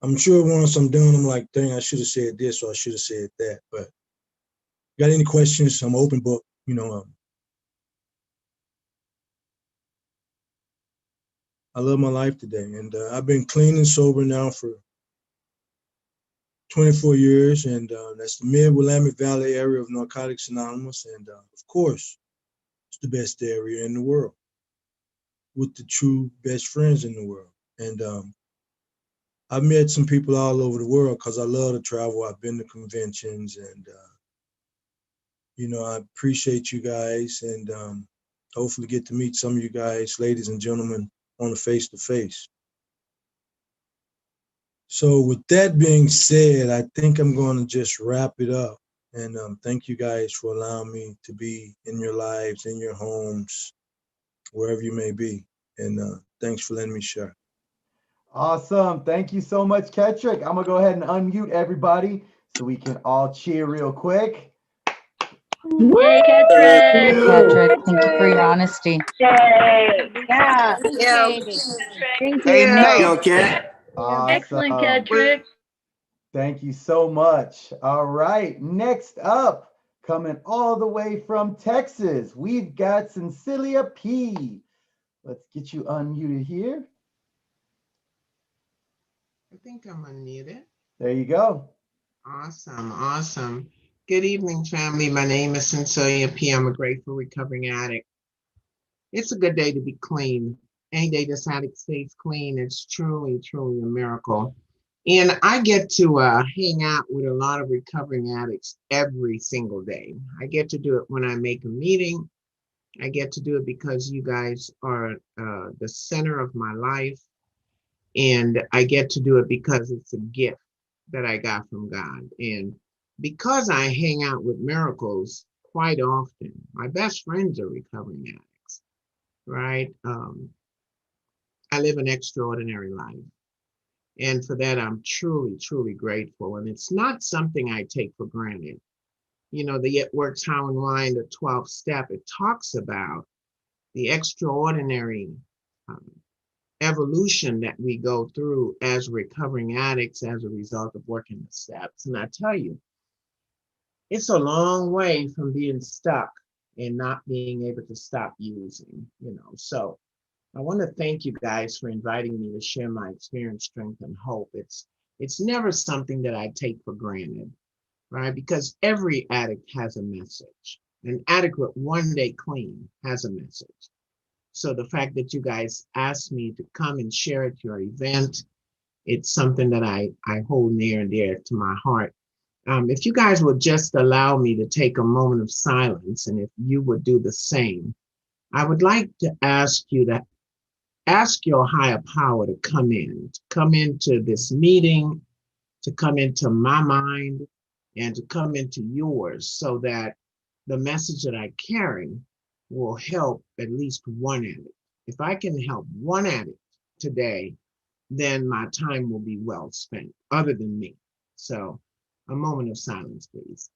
I'm sure once I'm done, I'm like, dang, I should have said this or I should have said that. But got any questions? I'm an open book. I love my life today. And I've been clean and sober now for 24 years. And that's the Mid-Willamette Valley area of Narcotics Anonymous. And of course, it's the best area in the world with the true best friends in the world. And I've met some people all over the world because I love to travel. I've been to conventions, and I appreciate you guys, and hopefully get to meet some of you guys, ladies and gentlemen, on a face-to-face. So with that being said, I think I'm going to just wrap it up. And thank you guys for allowing me to be in your lives, in your homes, wherever you may be. And thanks for letting me share. Awesome. Thank you so much, Ketrick. I'm going to go ahead and unmute everybody so we can all cheer real quick. Yay, Ketrick. Thank you for your honesty. Yay. Yeah. Thank Amen. you. Okay. Awesome. Excellent, Ketrick. Thank you so much. All right. Next up, coming all the way from Texas, we've got Cencelia P. Let's get you unmuted here. I think I'm unmuted. There you go. Awesome, awesome. Good evening, family. My name is Cencelia P. I'm a grateful recovering addict. It's a good day to be clean. Any day this addict stays clean, it's truly, truly a miracle. And I get to hang out with a lot of recovering addicts every single day. I get to do it when I make a meeting. I get to do it because you guys are the center of my life. And I get to do it because it's a gift that I got from God. And because I hang out with miracles quite often, my best friends are recovering addicts, right? I live an extraordinary life. And for that, I'm truly, truly grateful. And it's not something I take for granted. You know, the It Works How and Why in the 12th step, it talks about the extraordinary evolution that we go through as recovering addicts as a result of working the steps. And I tell you, it's a long way from being stuck and not being able to stop using, you know. So I want to thank you guys for inviting me to share my experience, strength, and hope. It's never something that I take for granted, right? Because every addict has a message. An adequate one day clean has a message. So the fact that you guys asked me to come and share at your event, it's something that I hold near and dear to my heart. If you guys would just allow me to take a moment of silence, and if you would do the same, I would like to ask you to ask your higher power to come into this meeting, to come into my mind, and to come into yours so that the message that I carry will help at least one addict. If I can help one addict today, then my time will be well spent, other than me. So a moment of silence, please.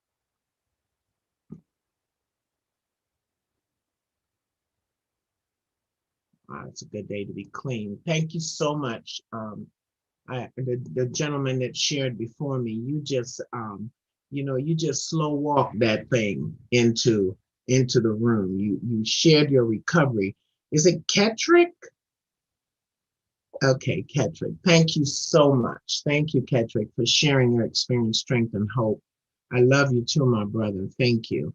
It's a good day to be clean. Thank you so much. The gentleman that shared before me, you just, you just slow walk that thing into the room. You shared your recovery. Is it Ketrick? Okay, Ketrick. Thank you so much. Thank you, Ketrick, for sharing your experience, strength, and hope. I love you too, my brother. Thank you.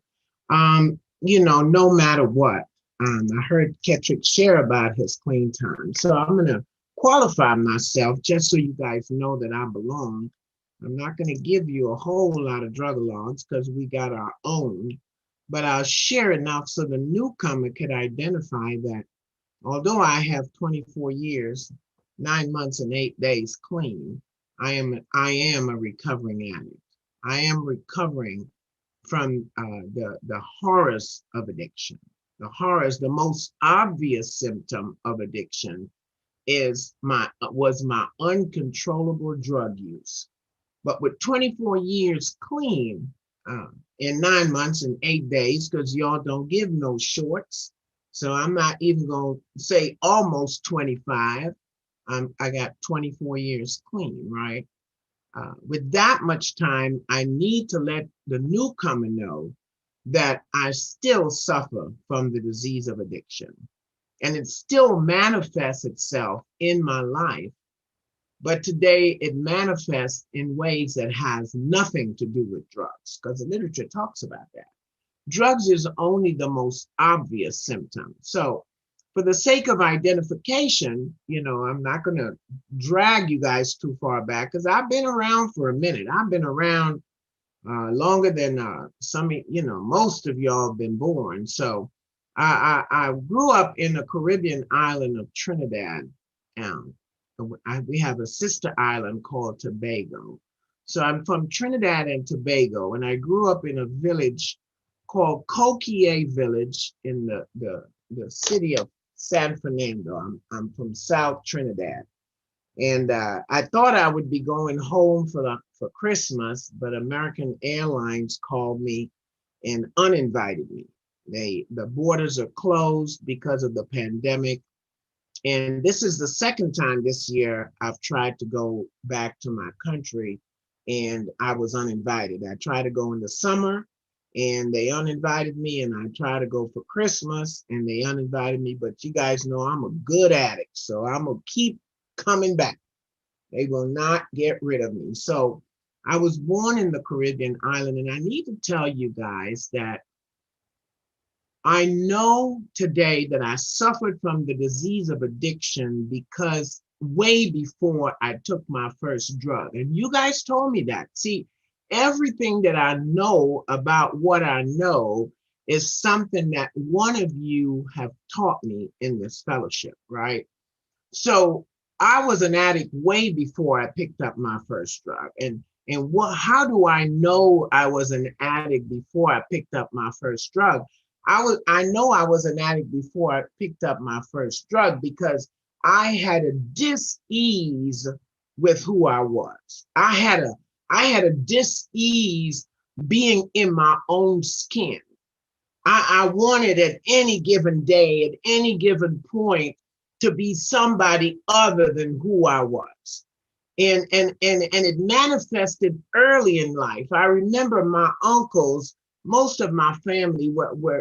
No matter what, I heard Ketrick share about his clean time. So I'm going to qualify myself just so you guys know that I belong. I'm not going to give you a whole lot of drug logs because we got our own, but I'll share enough so the newcomer could identify that although I have 24 years, 9 months and 8 days clean, I am a recovering addict. I am recovering from the horrors of addiction. The horrors, the most obvious symptom of addiction was my uncontrollable drug use. But with 24 years clean, in 9 months and 8 days, because y'all don't give no shorts, so I'm not even going to say almost 25. I got 24 years clean, right? With that much time, I need to let the newcomer know that I still suffer from the disease of addiction. And it still manifests itself in my life. But today it manifests in ways that has nothing to do with drugs, because the literature talks about that. Drugs is only the most obvious symptom. So for the sake of identification, I'm not going to drag you guys too far back because I've been around for a minute. I've been around longer than most of y'all have been born. So I grew up in the Caribbean island of Trinidad, we have a sister island called Tobago. So I'm from Trinidad and Tobago, and I grew up in a village called Coquille Village in the city of San Fernando. I'm from South Trinidad. And I thought I would be going home for Christmas, but American Airlines called me and uninvited me. The borders are closed because of the pandemic. And this is the second time this year I've tried to go back to my country and I was uninvited. I tried to go in the summer and they uninvited me, and I tried to go for Christmas and they uninvited me. But you guys know I'm a good addict, so I'm gonna keep coming back. They will not get rid of me. So I was born in the Caribbean island, and I need to tell you guys that I know today that I suffered from the disease of addiction because way before I took my first drug. And you guys told me that. See, everything that I know about what I know is something that one of you have taught me in this fellowship, right? So I was an addict way before I picked up my first drug. And how do I know I was an addict before I picked up my first drug? I know I was an addict before I picked up my first drug because I had a dis-ease with who I was. I had a dis-ease being in my own skin. I wanted at any given day, at any given point, to be somebody other than who I was. And it manifested early in life. I remember my uncles, most of my family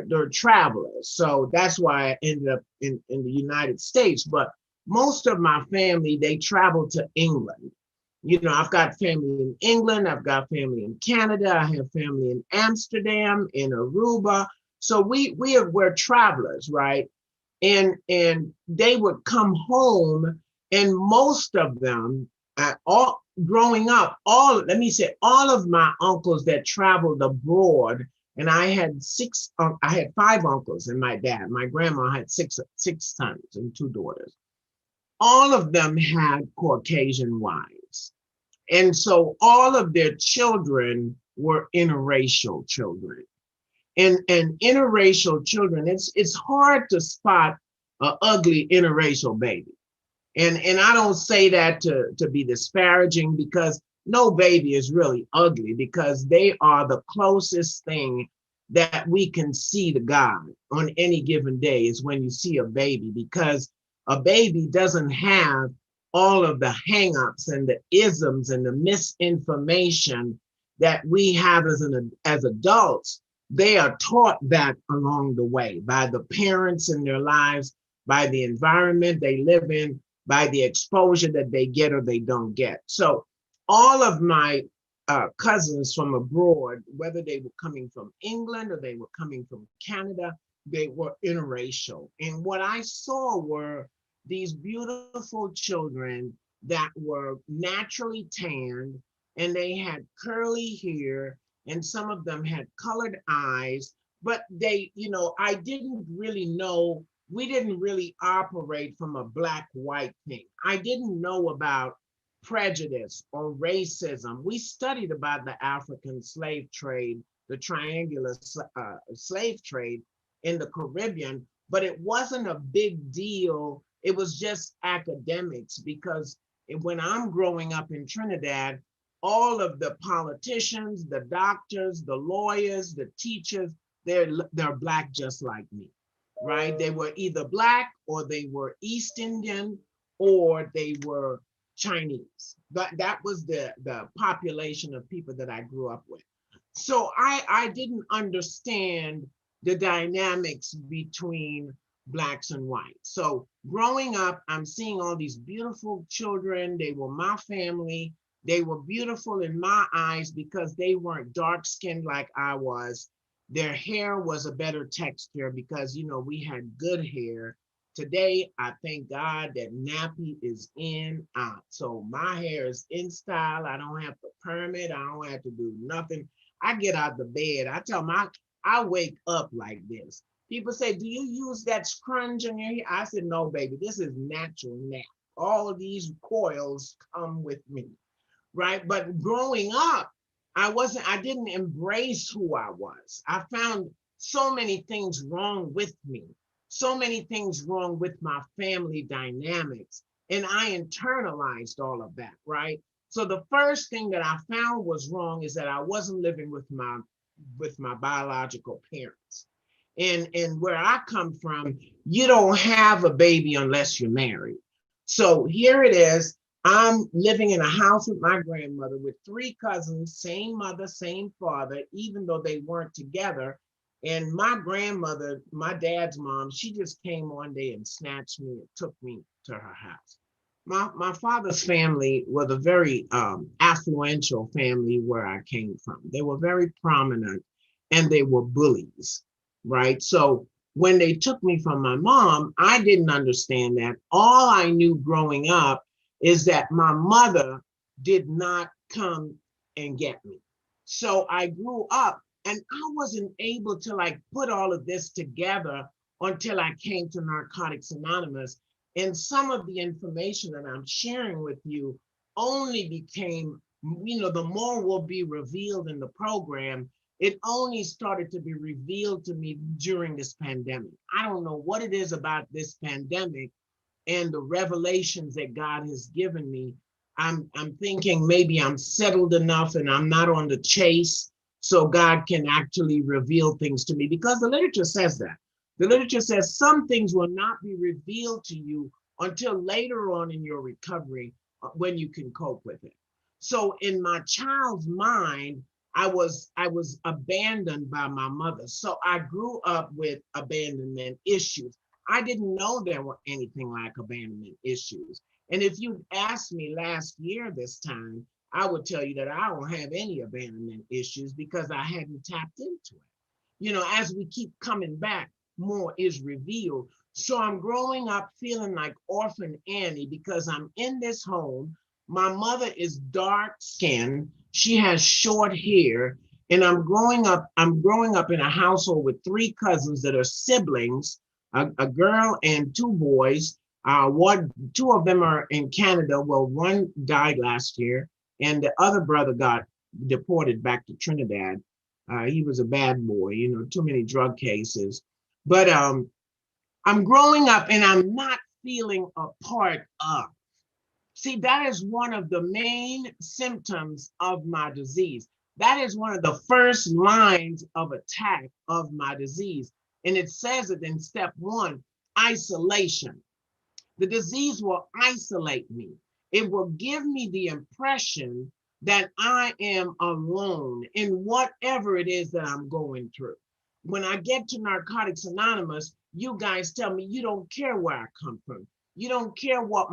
they're travelers. So that's why I ended up in the United States. But most of my family, they traveled to England. You know, I've got family in England, I've got family in Canada, I have family in Amsterdam, in Aruba. So we're travelers, right? And they would come home, and most of them, growing up, all of my uncles that traveled abroad, and I had 5 uncles and my dad. My grandma had six sons and 2 daughters. All of them had Caucasian wives. And so all of their children were interracial children. And interracial children, it's hard to spot an ugly interracial baby. And I don't say that to be disparaging, because no baby is really ugly, because they are the closest thing that we can see to God on any given day is when you see a baby, because a baby doesn't have all of the hangups and the isms and the misinformation that we have as adults. They are taught that along the way by the parents in their lives, by the environment they live in, by the exposure that they get or they don't get. So all of my cousins from abroad, whether they were coming from England or they were coming from Canada, they were interracial. And what I saw were these beautiful children that were naturally tanned, and they had curly hair, and some of them had colored eyes, but they, I didn't really know, we didn't really operate from a black-white thing. I didn't know about prejudice or racism. We studied about the African slave trade, the triangular slave trade in the Caribbean, but it wasn't a big deal. It was just academics, because when I'm growing up in Trinidad, all of the politicians, the doctors, the lawyers, the teachers, they're Black just like me, right? They were either Black or they were East Indian or they were Chinese. That was the population of people that I grew up with. So I didn't understand the dynamics between Blacks and whites. So growing up, I'm seeing all these beautiful children. They were my family. They were beautiful in my eyes because they weren't dark-skinned like I was. Their hair was a better texture because, we had good hair. Today, I thank God that nappy is in out. So my hair is in style. I don't have to perm it. I don't have to do nothing. I get out the bed. I wake up like this. People say, do you use that scrunch on your hair? I said, no, baby, this is natural nap. All of these coils come with me, right? But growing up, I didn't embrace who I was. I found so many things wrong with me, so many things wrong with my family dynamics. And I internalized all of that, right? So the first thing that I found was wrong is that I wasn't living with my biological parents. And where I come from, you don't have a baby unless you're married. So here it is. I'm living in a house with my grandmother with 3 cousins, same mother, same father, even though they weren't together. And my grandmother, my dad's mom, she just came one day and snatched me and took me to her house. My father's family was a very affluential family where I came from. They were very prominent and they were bullies, right? So when they took me from my mom, I didn't understand that. All I knew growing up is that my mother did not come and get me. So I grew up and I wasn't able to like put all of this together until I came to Narcotics Anonymous. And some of the information that I'm sharing with you only became, the more will be revealed in the program. It only started to be revealed to me during this pandemic. I don't know what it is about this pandemic and the revelations that God has given me. I'm thinking maybe I'm settled enough and I'm not on the chase, so God can actually reveal things to me, because the literature says that. The literature says some things will not be revealed to you until later on in your recovery when you can cope with it. So in my child's mind, I was abandoned by my mother. So I grew up with abandonment issues. I didn't know there were anything like abandonment issues. And if you asked me last year this time, I would tell you that I don't have any abandonment issues because I hadn't tapped into it. As we keep coming back, more is revealed. So I'm growing up feeling like Orphan Annie because I'm in this home. My mother is dark skinned. She has short hair. And I'm growing up in a household with 3 cousins that are siblings, a girl and 2 boys. 2 of them are in Canada. Well, one died last year, and the other brother got deported back to Trinidad. He was a bad boy, too many drug cases. But I'm growing up and I'm not feeling a part of. See, that is one of the main symptoms of my disease. That is one of the first lines of attack of my disease. And it says it in step 1, isolation. The disease will isolate me. It will give me the impression that I am alone in whatever it is that I'm going through. When I get to Narcotics Anonymous, you guys tell me you don't care where I come from. You don't care what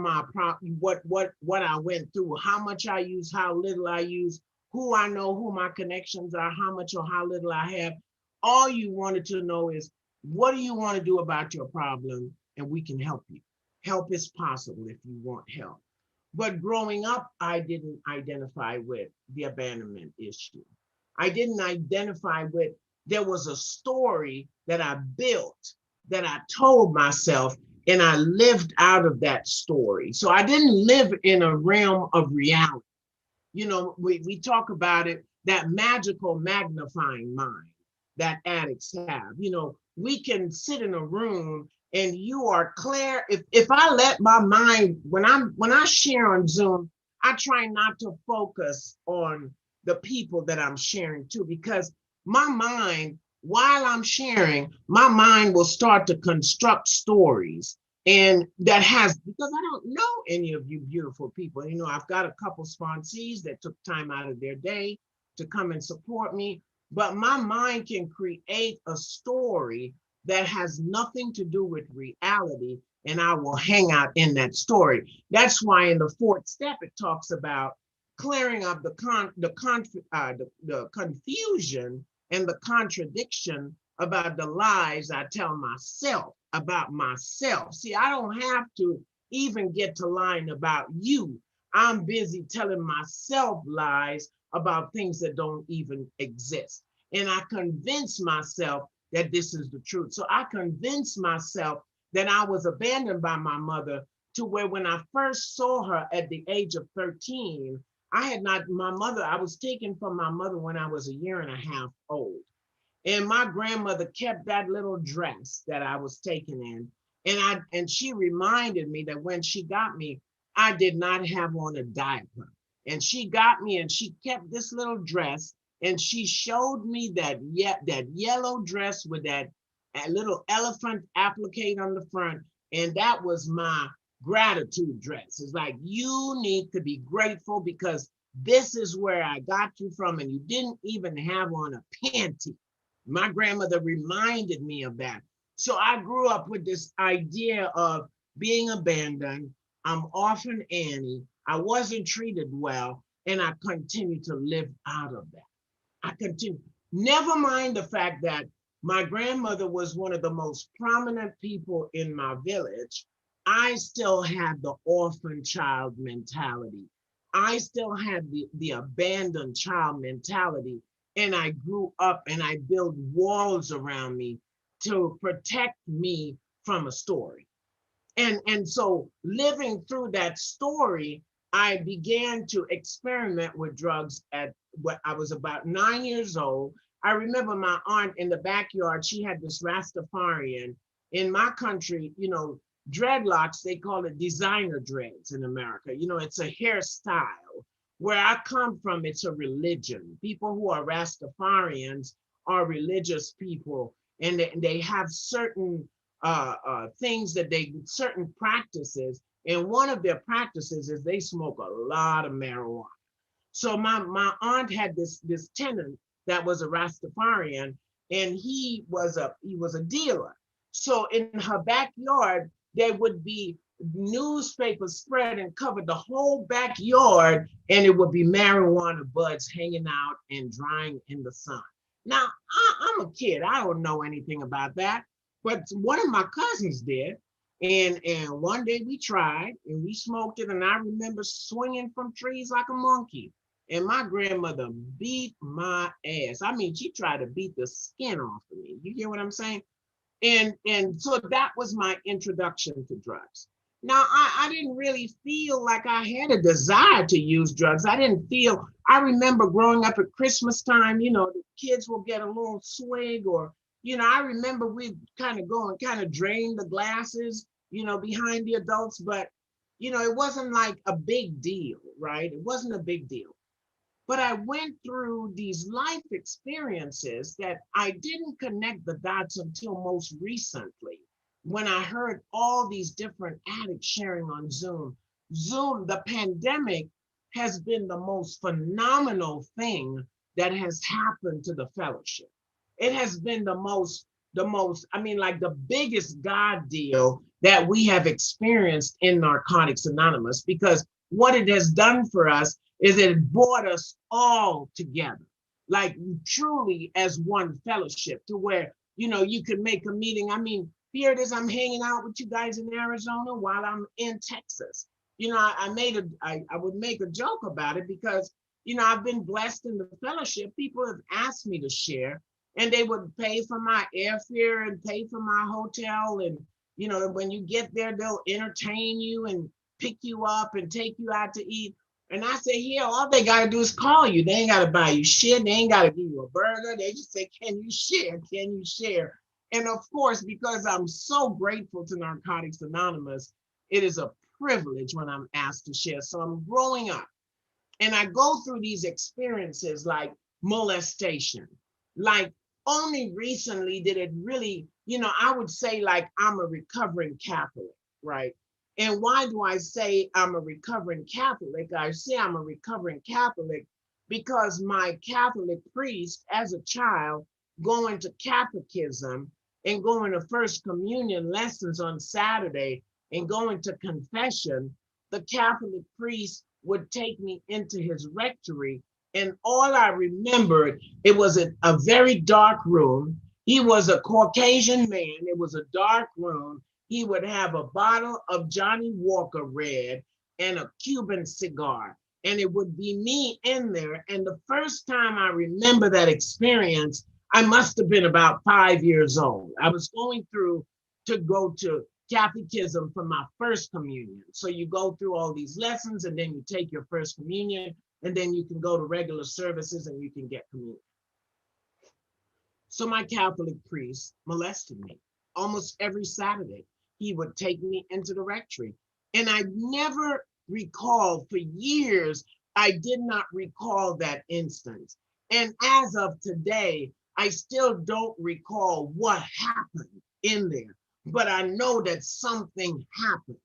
what I went through, how much I use, how little I use, who I know, who my connections are, how much or how little I have. All you wanted to know is, what do you want to do about your problem? And we can help you. Help is possible if you want help. But growing up, I didn't identify with the abandonment issue. I didn't identify with, there was a story that I built, that I told myself, and I lived out of that story. So I didn't live in a realm of reality. We talk about it, that magical magnifying mind that addicts have. We can sit in a room and you are clear. If I let my mind, when I share on Zoom, I try not to focus on the people that I'm sharing to, because my mind, while I'm sharing, my mind will start to construct stories. And because I don't know any of you beautiful people. I've got a couple sponsees that took time out of their day to come and support me. But my mind can create a story that has nothing to do with reality, and I will hang out in that story. That's why in the 4th step, it talks about clearing up the confusion and the contradiction about the lies I tell myself about myself. See, I don't have to even get to lying about you. I'm busy telling myself lies about things that don't even exist. And I convince myself that this is the truth. So I convinced myself that I was abandoned by my mother to where when I first saw her at the age of 13, I was taken from my mother when I was a year and a half old. And my grandmother kept that little dress that I was taken in. And she reminded me that when she got me, I did not have on a diaper. And she got me and she kept this little dress and she showed me that yellow dress with that little elephant applique on the front. And that was my gratitude dress. It's like, you need to be grateful because this is where I got you from, and you didn't even have on a panty. My grandmother reminded me of that. So I grew up with this idea of being abandoned. I'm Orphan Annie. I wasn't treated well, and I continue to live out of that. I continue. Never mind the fact that my grandmother was one of the most prominent people in my village. I still had the orphan child mentality. I still had the abandoned child mentality. And I grew up and I built walls around me to protect me from a story. And so living through that story, I began to experiment with drugs at what I was about 9 years old. I remember my aunt in the backyard, she had this Rastafarian. In my country, you know, dreadlocks, they call it designer dreads in America. You know, it's a hairstyle. Where I come from, it's a religion. People who are Rastafarians are religious people, and they have certain things that certain practices. And one of their practices is they smoke a lot of marijuana. So my aunt had this tenant that was a Rastafarian, and he was a dealer. So in her backyard, there would be newspapers spread and covered the whole backyard, and it would be marijuana buds hanging out and drying in the sun. Now, I'm a kid. I don't know anything about that, but one of my cousins did. And one day we tried and we smoked it, and I remember swinging from trees like a monkey. And my grandmother beat my ass. I mean, she tried to beat the skin off of me. You get what I'm saying? And so that was my introduction to drugs. Now, I didn't really feel like I had a desire to use drugs. I remember growing up at Christmas time, you know, the kids will get a little swig, or, you know, I remember we'd kind of go and kind of drain the glasses, you know, behind the adults, but, you know, it wasn't like a big deal, right? It wasn't a big deal. But I went through these life experiences that I didn't connect the dots until most recently, when I heard all these different addicts sharing on Zoom. The pandemic has been the most phenomenal thing that has happened to the fellowship. It has been the biggest God deal that we have experienced in Narcotics Anonymous, because what it has done for us is it brought us all together, like truly as one fellowship, to where, you know, you could make a meeting. I mean, here it is, I'm hanging out with you guys in Arizona while I'm in Texas. You know, I would make a joke about it because, you know, I've been blessed in the fellowship. People have asked me to share, and they would pay for my airfare and pay for my hotel. And, you know, when you get there, they'll entertain you and pick you up and take you out to eat. And I say, here, all they got to do is call you. They ain't got to buy you shit. They ain't got to give you a burger. They just say, can you share? Can you share? And of course, because I'm so grateful to Narcotics Anonymous, it is a privilege when I'm asked to share. So I'm growing up and I go through these experiences like molestation. Like only recently did it really, you know, I would say like I'm a recovering Catholic, right? And why do I say I'm a recovering Catholic? I say I'm a recovering Catholic because my Catholic priest, as a child, going to catechism and going to First Communion lessons on Saturday and going to confession, the Catholic priest would take me into his rectory. And all I remembered, it was a very dark room. He was a Caucasian man. It was a dark room. He would have a bottle of Johnny Walker Red and a Cuban cigar. And it would be me in there. And the first time I remember that experience, I must have been about 5 years old. I was going through to go to catechism for my first communion. So you go through all these lessons and then you take your first communion and then you can go to regular services and you can get communion. So my Catholic priest molested me almost every Saturday. He would take me into the rectory. And I never recalled, for years, I did not recall that instance. And as of today, I still don't recall what happened in there, but I know that something happened.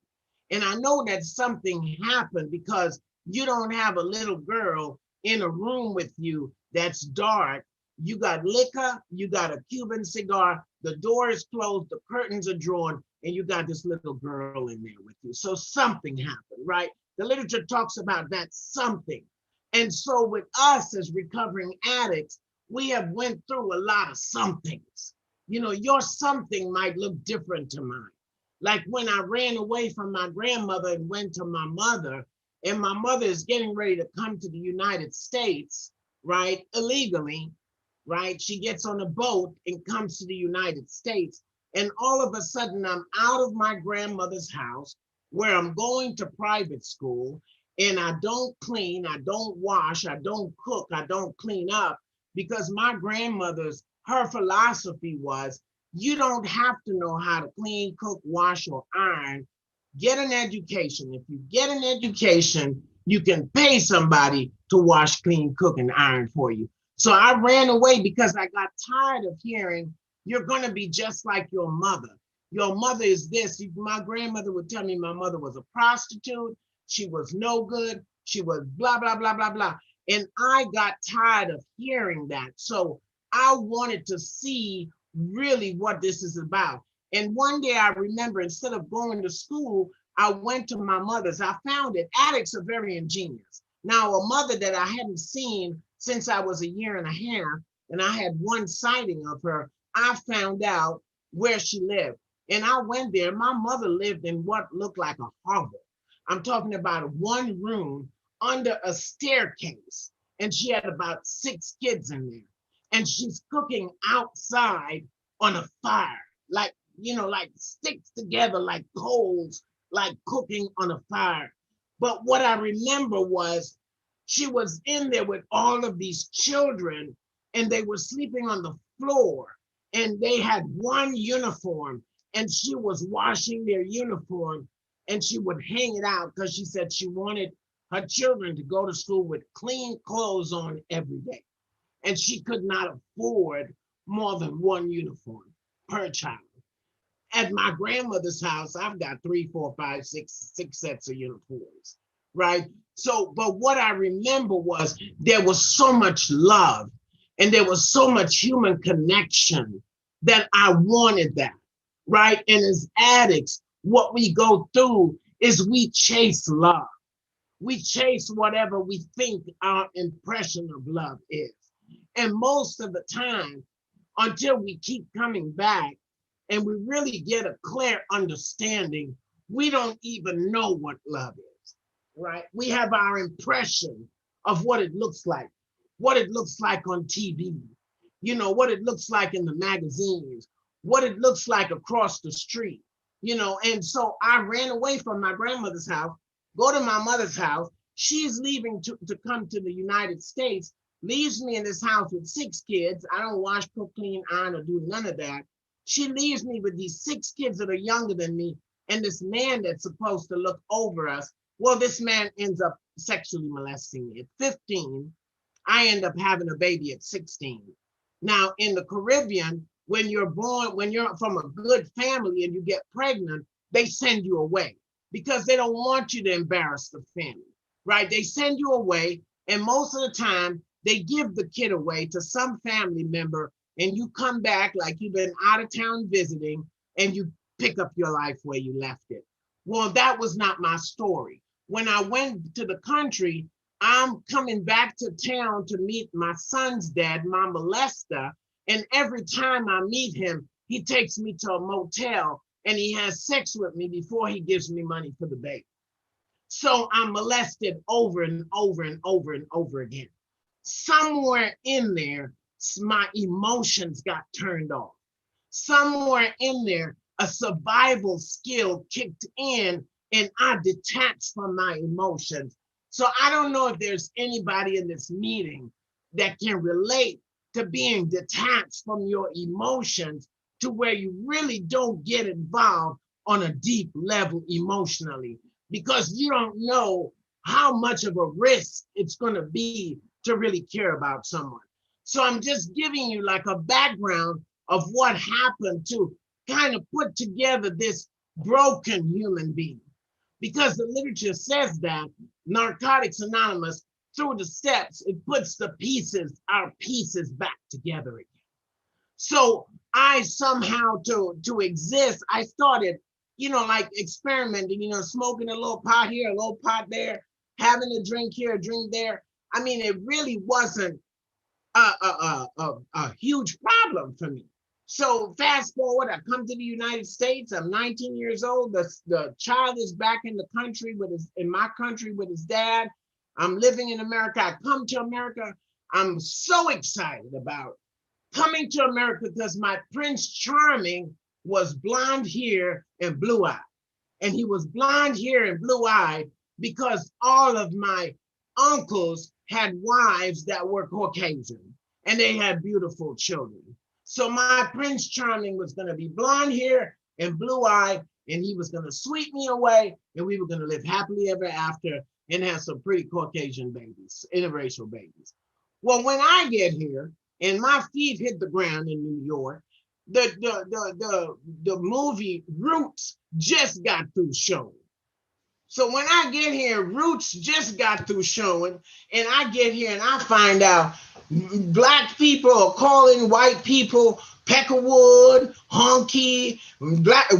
And I know that something happened because you don't have a little girl in a room with you that's dark. You got liquor, you got a Cuban cigar, the door is closed, the curtains are drawn, and you got this little girl in there with you. So something happened, right? The literature talks about that something. And so with us as recovering addicts, we have went through a lot of somethings. You know, your something might look different to mine. Like when I ran away from my grandmother and went to my mother, and my mother is getting ready to come to the United States, right, illegally, right? She gets on a boat and comes to the United States. And all of a sudden, I'm out of my grandmother's house where I'm going to private school, and I don't clean, I don't wash, I don't cook, I don't clean up, because my grandmother's, her philosophy was, you don't have to know how to clean, cook, wash, or iron. Get an education. If you get an education, you can pay somebody to wash, clean, cook, and iron for you. So I ran away because I got tired of hearing, you're going to be just like your mother. Your mother is this. My grandmother would tell me my mother was a prostitute. She was no good. She was blah, blah, blah, blah, blah. And I got tired of hearing that. So I wanted to see really what this is about. And one day I remember, instead of going to school, I went to my mother's. I found it. Addicts are very ingenious. Now, a mother that I hadn't seen since I was a year and a half, and I had one sighting of her, I found out where she lived. And I went there. My mother lived in what looked like a hovel. I'm talking about one room under a staircase. And she had about 6 kids in there. And she's cooking outside on a fire, like, you know, like sticks together like coals, like cooking on a fire. But what I remember was she was in there with all of these children, and they were sleeping on the floor, and they had one uniform, and she was washing their uniform, and she would hang it out because she said she wanted her children to go to school with clean clothes on every day. And she could not afford more than one uniform per child. At my grandmother's house, I've got 3, 4, 5, 6 sets of uniforms, right? So, but what I remember was there was so much love and there was so much human connection that I wanted that, right? And as addicts, what we go through is we chase love. We chase whatever we think our impression of love is. And most of the time, until we keep coming back and we really get a clear understanding, we don't even know what love is, right? We have our impression of what it looks like on TV, you know, what it looks like in the magazines, what it looks like across the street, you know. And so I ran away from my grandmother's house, go to my mother's house. She's leaving to come to the United States, leaves me in this house with 6 kids. I don't wash, cook, clean, iron, or do none of that. She leaves me with these 6 kids that are younger than me, and this man that's supposed to look over us. Well, this man ends up sexually molesting me. At 15, I end up having a baby at 16. Now, in the Caribbean, when you're born, when you're from a good family and you get pregnant, they send you away because they don't want you to embarrass the family, right? They send you away, and most of the time, they give the kid away to some family member, and you come back like you've been out of town visiting, and you pick up your life where you left it. Well, that was not my story. When I went to the country, I'm coming back to town to meet my son's dad, my molester, and every time I meet him, he takes me to a motel and he has sex with me before he gives me money for the baby. So I'm molested over and over and over and over again. Somewhere in there, my emotions got turned off. Somewhere in there, a survival skill kicked in and I detached from my emotions. So I don't know if there's anybody in this meeting that can relate to being detached from your emotions to where you really don't get involved on a deep level emotionally, because you don't know how much of a risk it's going to be to really care about someone. So I'm just giving you like a background of what happened to kind of put together this broken human being. Because the literature says that Narcotics Anonymous, through the steps, it puts the pieces, our pieces back together again. So I somehow, to exist, I started, like experimenting, smoking a little pot here, a little pot there, having a drink here, a drink there. I mean, it really wasn't a huge problem for me. So fast forward, I come to the United States. I'm 19 years old. The child is back in the country in my country with his dad. I'm living in America. I come to America. I'm so excited about coming to America because my Prince Charming was blonde hair and blue eyed. And he was blonde hair and blue eyed because all of my uncles had wives that were Caucasian and they had beautiful children. So my Prince Charming was going to be blonde hair and blue eyed, and he was going to sweep me away, and we were going to live happily ever after and have some pretty Caucasian babies, interracial babies. Well, when I get here and my feet hit the ground in New York, the movie Roots just got through showing. So when I get here, Roots just got through showing, and I get here and I find out Black people are calling white people peckerwood, honky.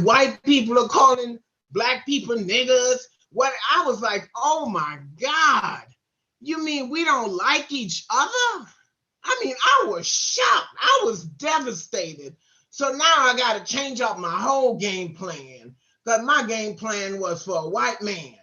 White people are calling Black people niggers. What I was like, oh my God, you mean we don't like each other? I mean, I was shocked. I was devastated. So now I got to change up my whole game plan, because my game plan was for a white man.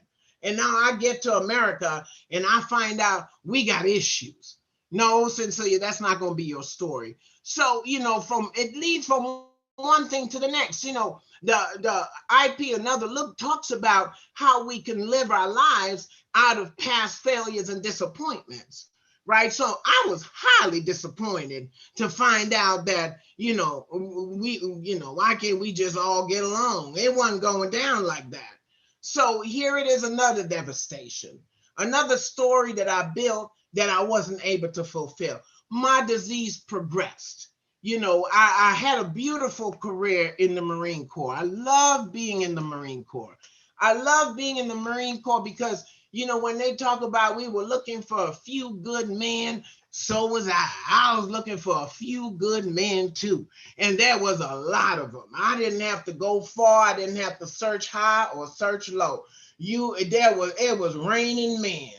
And now I get to America and I find out we got issues. No, Cencelia, that's not going to be your story. So, it leads from one thing to the next. The IP, Another Look, talks about how we can live our lives out of past failures and disappointments. Right. So I was highly disappointed to find out that, why can't we just all get along? It wasn't going down like that. So here it is, another devastation, another story that I built that I wasn't able to fulfill. My disease progressed. I had a beautiful career in the Marine Corps. I love being in the Marine Corps. I love being in the Marine Corps because when they talk about we were looking for a few good men, so was I. I was looking for a few good men too. And there was a lot of them. I didn't have to go far. I didn't have to search high or search low. It was raining men.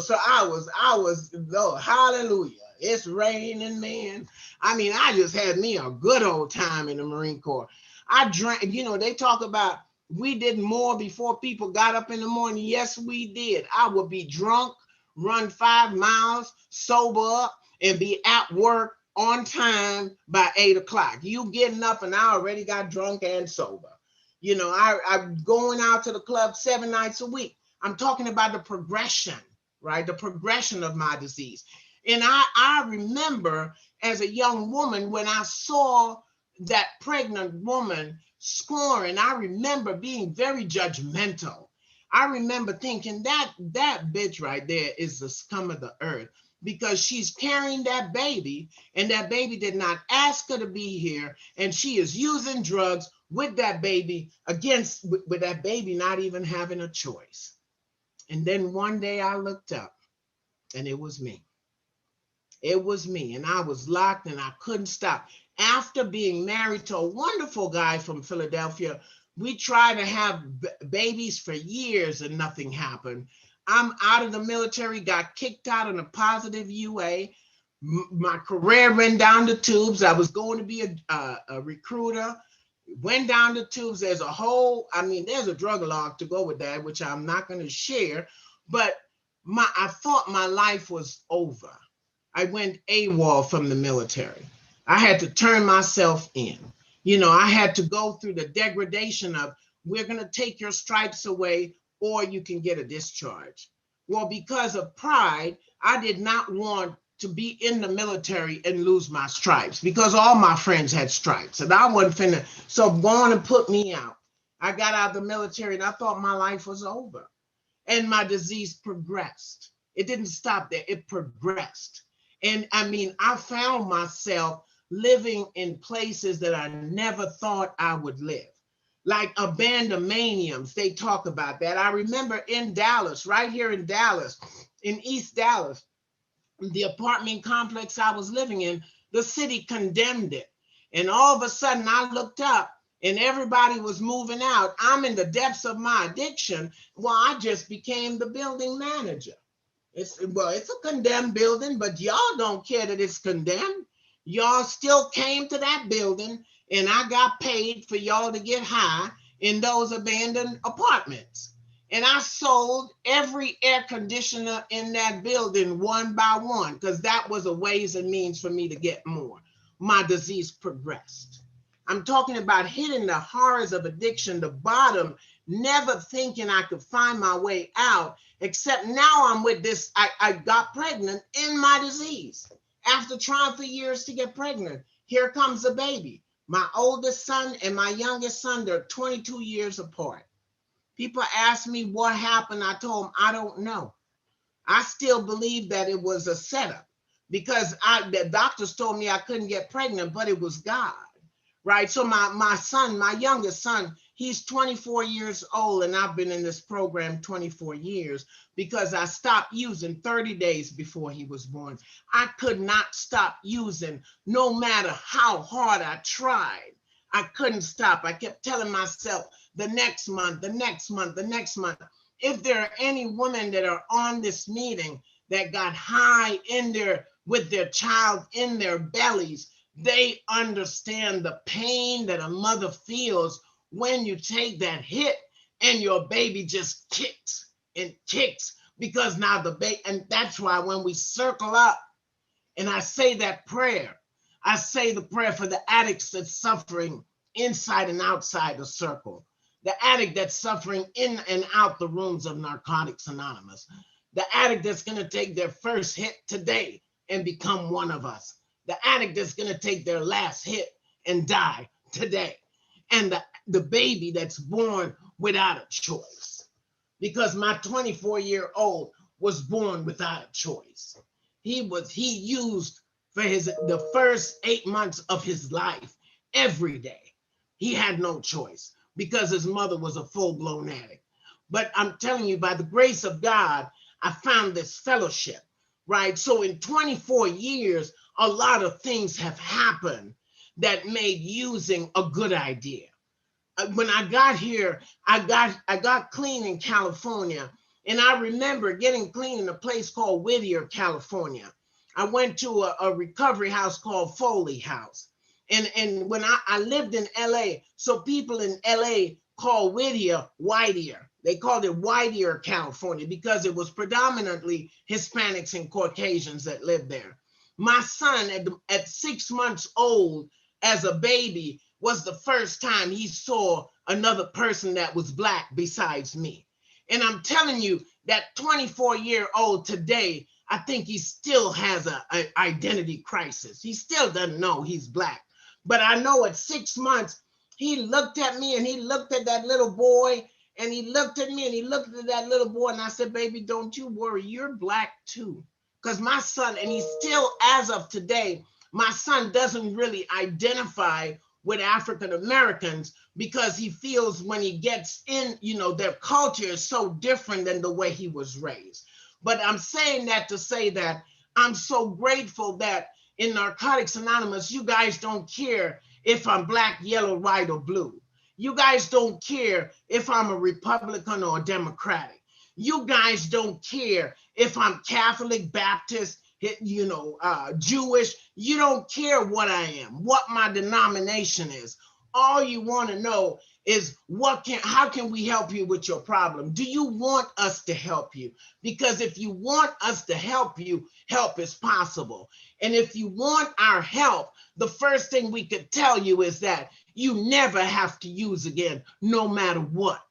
So I was, oh, hallelujah. It's raining men. I mean, I just had me a good old time in the Marine Corps. I drank, they talk about we did more before people got up in the morning. Yes, we did. I would be drunk, run 5 miles, sober up, and be at work on time by 8 o'clock. You getting up and I already got drunk and sober. I'm going out to the club 7 nights a week. I'm talking about the progression, right? The progression of my disease. And I remember as a young woman when I saw that pregnant woman scoring, I remember being very judgmental. I remember thinking that bitch right there is the scum of the earth, because she's carrying that baby and that baby did not ask her to be here, and she is using drugs with that baby with that baby not even having a choice. And then one day I looked up and it was me. It was me, and I was locked and I couldn't stop. After being married to a wonderful guy from Philadelphia, we tried to have babies for years and nothing happened. I'm out of the military, got kicked out on a positive UA. My career went down the tubes. I was going to be a recruiter, went down the tubes. There's a drug log to go with that, which I'm not going to share, but I thought my life was over. I went AWOL from the military. I had to turn myself in. You know, I had to go through the degradation of, we're going to take your stripes away or you can get a discharge. Well, because of pride, I did not want to be in the military and lose my stripes because all my friends had stripes and I wasn't finna. So going and put me out. I got out of the military and I thought my life was over. And my disease progressed. It didn't stop there, it progressed. And I mean, I found myself living in places that I never thought I would live. Like abandonmaniums, they talk about that. I remember in Dallas, right here in Dallas, in East Dallas, the apartment complex I was living in, the city condemned it. And all of a sudden I looked up and everybody was moving out. I'm in the depths of my addiction. Well, I just became the building manager. It's a condemned building, but y'all don't care that it's condemned. Y'all still came to that building and I got paid for y'all to get high in those abandoned apartments. And I sold every air conditioner in that building one by one, because that was a ways and means for me to get more. My disease progressed. I'm talking about hitting the horrors of addiction, the bottom, never thinking I could find my way out, except now I'm with this, I got pregnant in my disease. After trying for years to get pregnant, here comes a baby. My oldest son and my youngest son, they're 22 years apart. People ask me what happened. I told them, I don't know. I still believe that it was a setup because the doctors told me I couldn't get pregnant, but it was God, right? So my son, my youngest son, he's 24 years old and I've been in this program 24 years because I stopped using 30 days before he was born. I could not stop using no matter how hard I tried. I couldn't stop. I kept telling myself, the next month, the next month, the next month. If there are any women that are on this meeting that got high in there with their child in their bellies, they understand the pain that a mother feels when you take that hit and your baby just kicks and kicks because now the baby, and that's why when we circle up and I say that prayer, I say the prayer for the addicts that's suffering inside and outside the circle. The addict that's suffering in and out the rooms of Narcotics Anonymous. The addict that's gonna take their first hit today and become one of us. The addict that's gonna take their last hit and die today. And the baby that's born without a choice. Because my 24-year-old was born without a choice. He used for the first 8 months of his life every day. He had no choice, because his mother was a full-blown addict. But I'm telling you, by the grace of God, I found this fellowship, right? So in 24 years, a lot of things have happened that made using a good idea. When I got here, I got clean in California, and I remember getting clean in a place called Whittier, California. I went to a recovery house called Foley House. And when I lived in LA, so people in LA call Whittier Whittier. They called it Whittier, California, because it was predominantly Hispanics and Caucasians that lived there. My son at 6 months old as a baby was the first time he saw another person that was Black besides me. And I'm telling you, that 24-year-old today, I think he still has an identity crisis. He still doesn't know he's Black. But I know at 6 months, he looked at me and he looked at that little boy and he looked at me and he looked at that little boy and I said, baby, don't you worry, you're Black too. Because my son, and he still, as of today, my son doesn't really identify with African Americans because he feels when he gets in, their culture is so different than the way he was raised. But I'm saying that to say that I'm so grateful that in Narcotics Anonymous, you guys don't care if I'm Black, yellow, white, or blue. You guys don't care if I'm a Republican or a Democratic. You guys don't care if I'm Catholic, Baptist, Jewish. You don't care what I am, what my denomination is. All you want to know is how can we help you with your problem? Do you want us to help you? Because if you want us to help you, help is possible. And if you want our help, the first thing we could tell you is that You never have to use again, no matter what.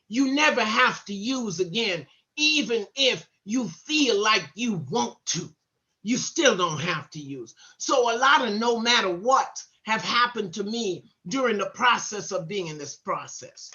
You never have to use again, even if you feel like you want to. You still don't have to use. So a lot of no matter what have happened to me during the process of being in this process,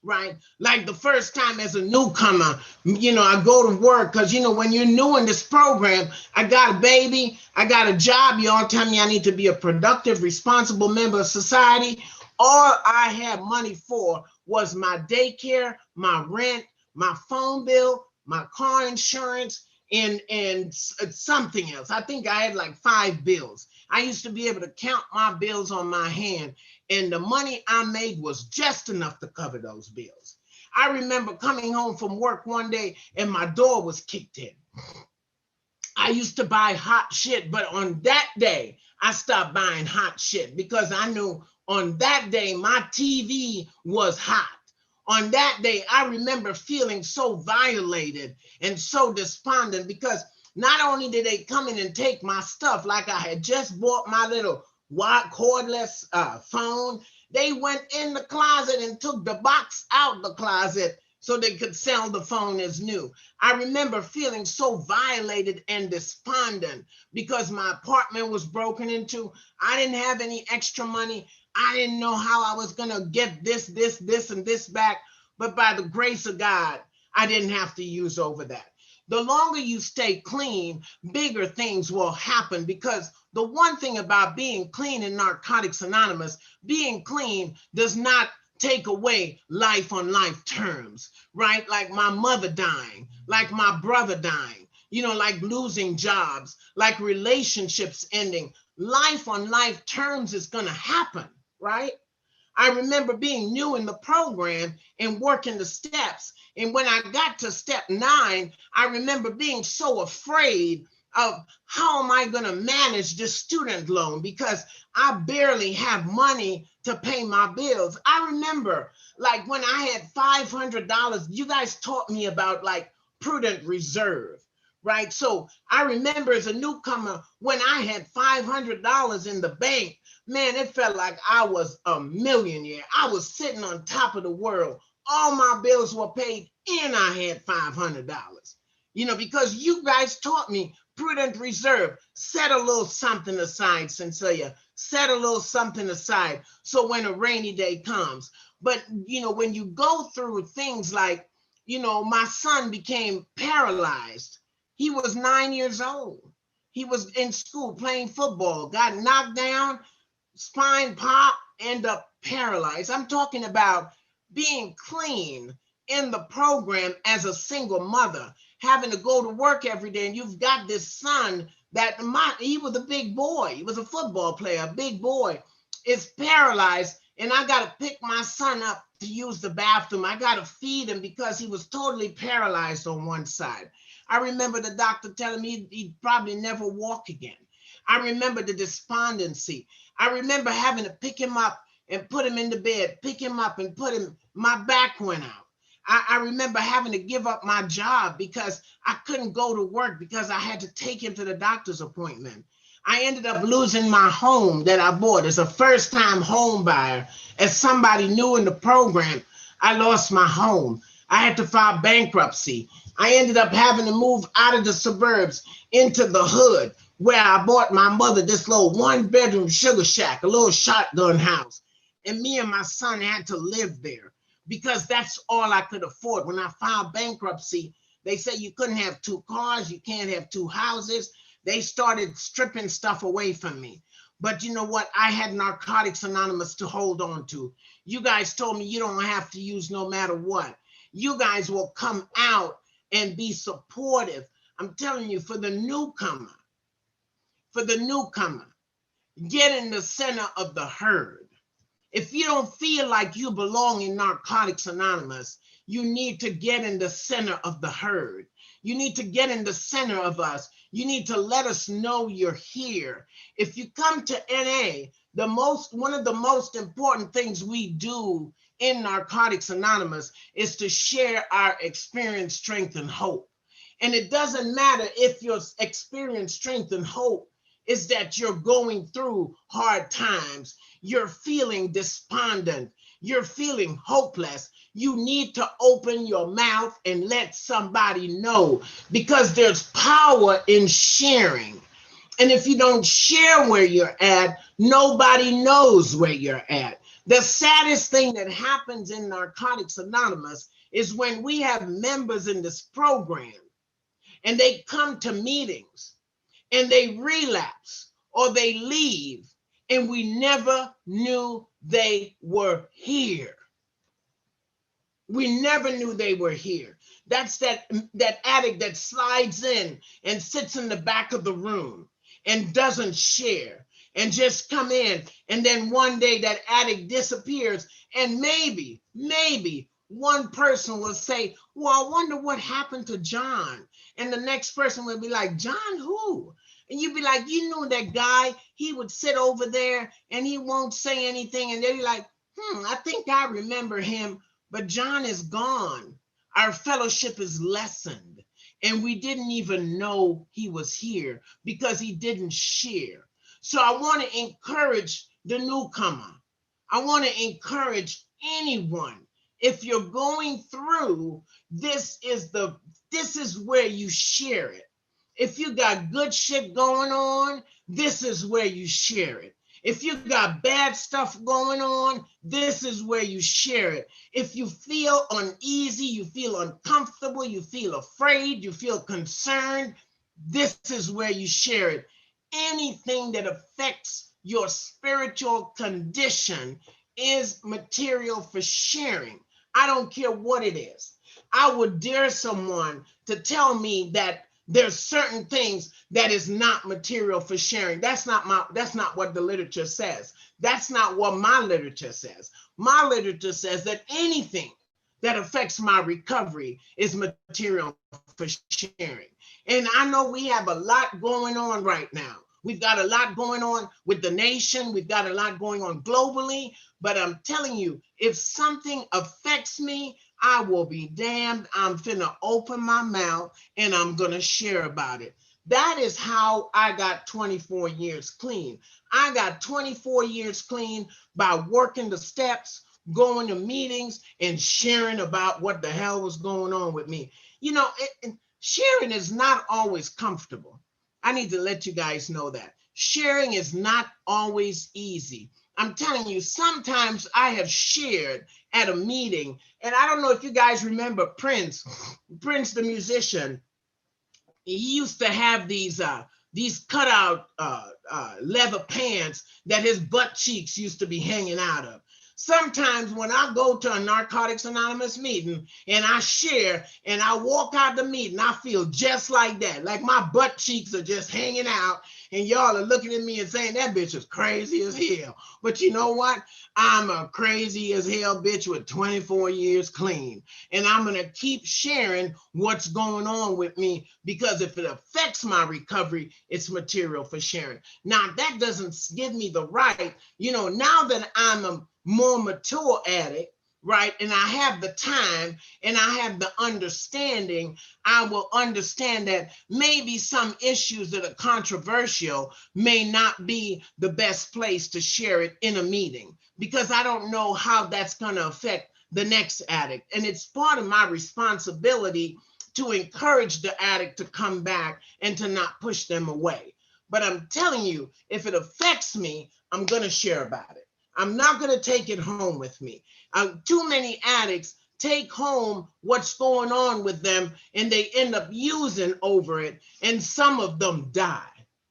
right? Like the first time as a newcomer, I go to work because, when you're new in this program, I got a baby, I got a job. You all tell me I need to be a productive, responsible member of society. All I had money for was my daycare, my rent, my phone bill, my car insurance, and something else. I think I had like 5 bills. I used to be able to count my bills on my hand, and the money I made was just enough to cover those bills. I remember coming home from work one day and my door was kicked in. I used to buy hot shit, but on that day, I stopped buying hot shit because I knew on that day, my TV was hot. On that day, I remember feeling so violated and so despondent because not only did they come in and take my stuff, like I had just bought my little cordless phone, they went in the closet and took the box out the closet so they could sell the phone as new. I remember feeling so violated and despondent because my apartment was broken into. I didn't have any extra money. I didn't know how I was gonna get this, and this back. But by the grace of God, I didn't have to use over that. The longer you stay clean, bigger things will happen, because the one thing about being clean in Narcotics Anonymous, being clean does not take away life on life terms, right? Like my mother dying, like my brother dying, like losing jobs, like relationships ending. Life on life terms is gonna happen, right? I remember being new in the program and working the steps. And when I got to step 9, I remember being so afraid of how am I going to manage this student loan, because I barely have money to pay my bills. I remember like when I had $500, you guys taught me about like prudent reserve, right? So I remember as a newcomer, when I had $500 in the bank, man, it felt like I was a millionaire. I was sitting on top of the world. All my bills were paid and I had $500, because you guys taught me prudent reserve. Set a little something aside, Cencelia. Set a little something aside so when a rainy day comes. But, when you go through things like, my son became paralyzed. He was 9 years old. He was in school playing football, got knocked down, spine pop, end up paralyzed. I'm talking about being clean in the program as a single mother, having to go to work every day, and you've got this son that he was a big boy. He was a football player, a big boy, is paralyzed, and I got to pick my son up to use the bathroom. I got to feed him because he was totally paralyzed on one side. I remember the doctor telling me he'd probably never walk again. I remember the despondency. I remember having to pick him up and put him in the bed, pick him up and put him, my back went out. I remember having to give up my job because I couldn't go to work because I had to take him to the doctor's appointment. I ended up losing my home that I bought as a first-time home buyer. As somebody new in the program, I lost my home. I had to file bankruptcy. I ended up having to move out of the suburbs into the hood, where I bought my mother this little 1-bedroom sugar shack, a little shotgun house. And me and my son had to live there because that's all I could afford. When I filed bankruptcy, they said you couldn't have 2 cars, you can't have 2 houses. They started stripping stuff away from me. But you know what? I had Narcotics Anonymous to hold on to. You guys told me you don't have to use no matter what. You guys will come out and be supportive. I'm telling you, for the newcomer, get in the center of the herd. If you don't feel like you belong in Narcotics Anonymous, you need to get in the center of the herd. You need to get in the center of us. You need to let us know you're here. If you come to NA, one of the most important things we do in Narcotics Anonymous is to share our experience, strength, and hope. And it doesn't matter if your experience, strength, and hope is that you're going through hard times. You're feeling despondent. You're feeling hopeless. You need to open your mouth and let somebody know, because there's power in sharing. And if you don't share where you're at, nobody knows where you're at. The saddest thing that happens in Narcotics Anonymous is when we have members in this program and they come to meetings and they relapse or they leave, and we never knew they were here. We never knew they were here. That's that addict that slides in and sits in the back of the room and doesn't share and just come in. And then one day that addict disappears, and maybe one person will say, well, I wonder what happened to John. And the next person will be like, John who? And you'd be like, you know that guy, he would sit over there and he won't say anything. And they'd be like, I think I remember him, but John is gone. Our fellowship is lessened. And we didn't even know he was here because he didn't share. So I want to encourage the newcomer. I want to encourage anyone. If you're going through, this is where you share it. If you got good shit going on, this is where you share it. If you got bad stuff going on, this is where you share it. If you feel uneasy, you feel uncomfortable, you feel afraid, you feel concerned, this is where you share it. Anything that affects your spiritual condition is material for sharing. I don't care what it is. I would dare someone to tell me that there's certain things that is not material for sharing. That's not what the literature says. That's not what my literature says. My literature says that anything that affects my recovery is material for sharing. And I know we have a lot going on right now. We've got a lot going on with the nation. We've got a lot going on globally. But I'm telling you, if something affects me, I will be damned. I'm finna open my mouth and I'm gonna share about it. That is how I got 24 years clean. I got 24 years clean by working the steps, going to meetings, and sharing about what the hell was going on with me. You know, sharing is not always comfortable. I need to let you guys know that. Sharing is not always easy. I'm telling you, sometimes I have shared at a meeting, and I don't know if you guys remember Prince the musician. He used to have these cutout leather pants that his butt cheeks used to be hanging out of. Sometimes when I go to a Narcotics Anonymous meeting and I share and I walk out the meeting, I feel just like that. Like my butt cheeks are just hanging out and y'all are looking at me and saying that bitch is crazy as hell. But you know what? I'm a crazy as hell bitch with 24 years clean. And I'm going to keep sharing what's going on with me, because if it affects my recovery, it's material for sharing. Now, that doesn't give me the right, now that I'm a more mature addict, right? And I have the time and I have the understanding, I will understand that maybe some issues that are controversial may not be the best place to share it in a meeting, because I don't know how that's going to affect the next addict. And it's part of my responsibility to encourage the addict to come back and to not push them away. But I'm telling you, if it affects me, I'm going to share about it. I'm not going to take it home with me. Too many addicts take home what's going on with them and they end up using over it, and some of them die.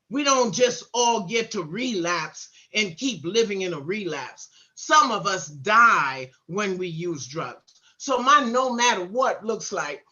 We don't just all get to relapse and keep living in a relapse. Some of us die when we use drugs. So my no matter what looks like,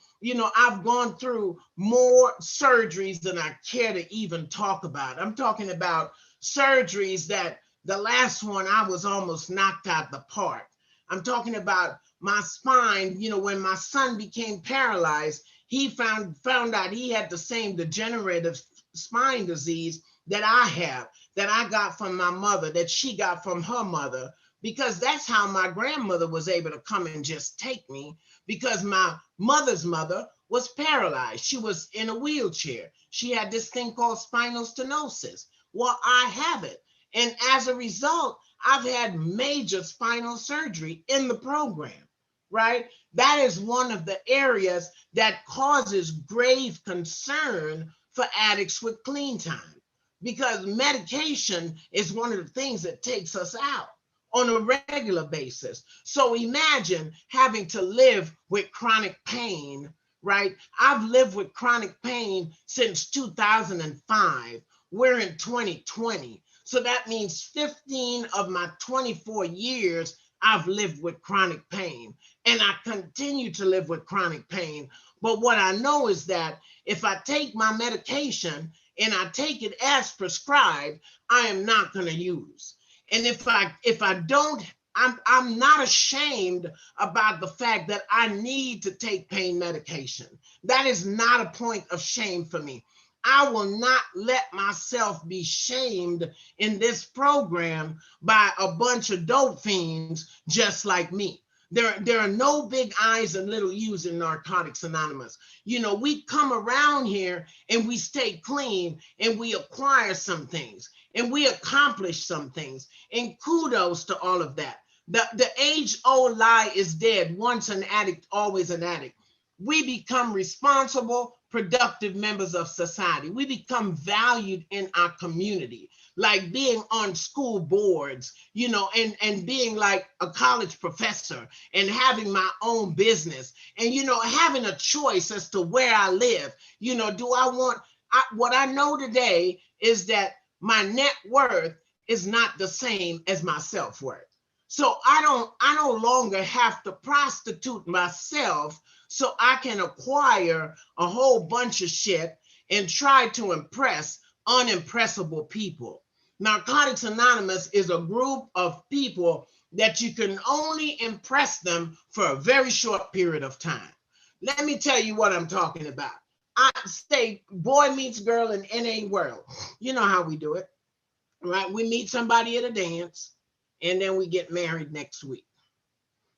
I've gone through more surgeries than I care to even talk about. I'm talking about surgeries that the last one, I was almost knocked out the park. I'm talking about my spine. When my son became paralyzed, he found out he had the same degenerative spine disease that I have, that I got from my mother, that she got from her mother, because that's how my grandmother was able to come and just take me, because my mother's mother was paralyzed. She was in a wheelchair. She had this thing called spinal stenosis. Well, I have it. And as a result, I've had major spinal surgery in the program, right? That is one of the areas that causes grave concern for addicts with clean time, because medication is one of the things that takes us out on a regular basis. So imagine having to live with chronic pain, right? I've lived with chronic pain since 2005. We're in 2020. So that means 15 of my 24 years, I've lived with chronic pain, and I continue to live with chronic pain. But what I know is that if I take my medication and I take it as prescribed, I am not going to use. And if I don't, I'm not ashamed about the fact that I need to take pain medication. That is not a point of shame for me. I will not let myself be shamed in this program by a bunch of dope fiends just like me. There are no big I's and little U's in Narcotics Anonymous. You know, we come around here and we stay clean and we acquire some things and we accomplish some things. And kudos to all of that. The age-old lie is dead. Once an addict, always an addict. We become responsible, productive members of society. We become valued in our community, like being on school boards, you know, and being like a college professor and having my own business and, you know, having a choice as to where I live. You know, what I know today is that my net worth is not the same as my self-worth. So I no longer have to prostitute myself so I can acquire a whole bunch of shit and try to impress unimpressible people. Narcotics Anonymous is a group of people that you can only impress them for a very short period of time. Let me tell you what I'm talking about. I say boy meets girl in NA world. You know how we do it, right? We meet somebody at a dance and then we get married next week.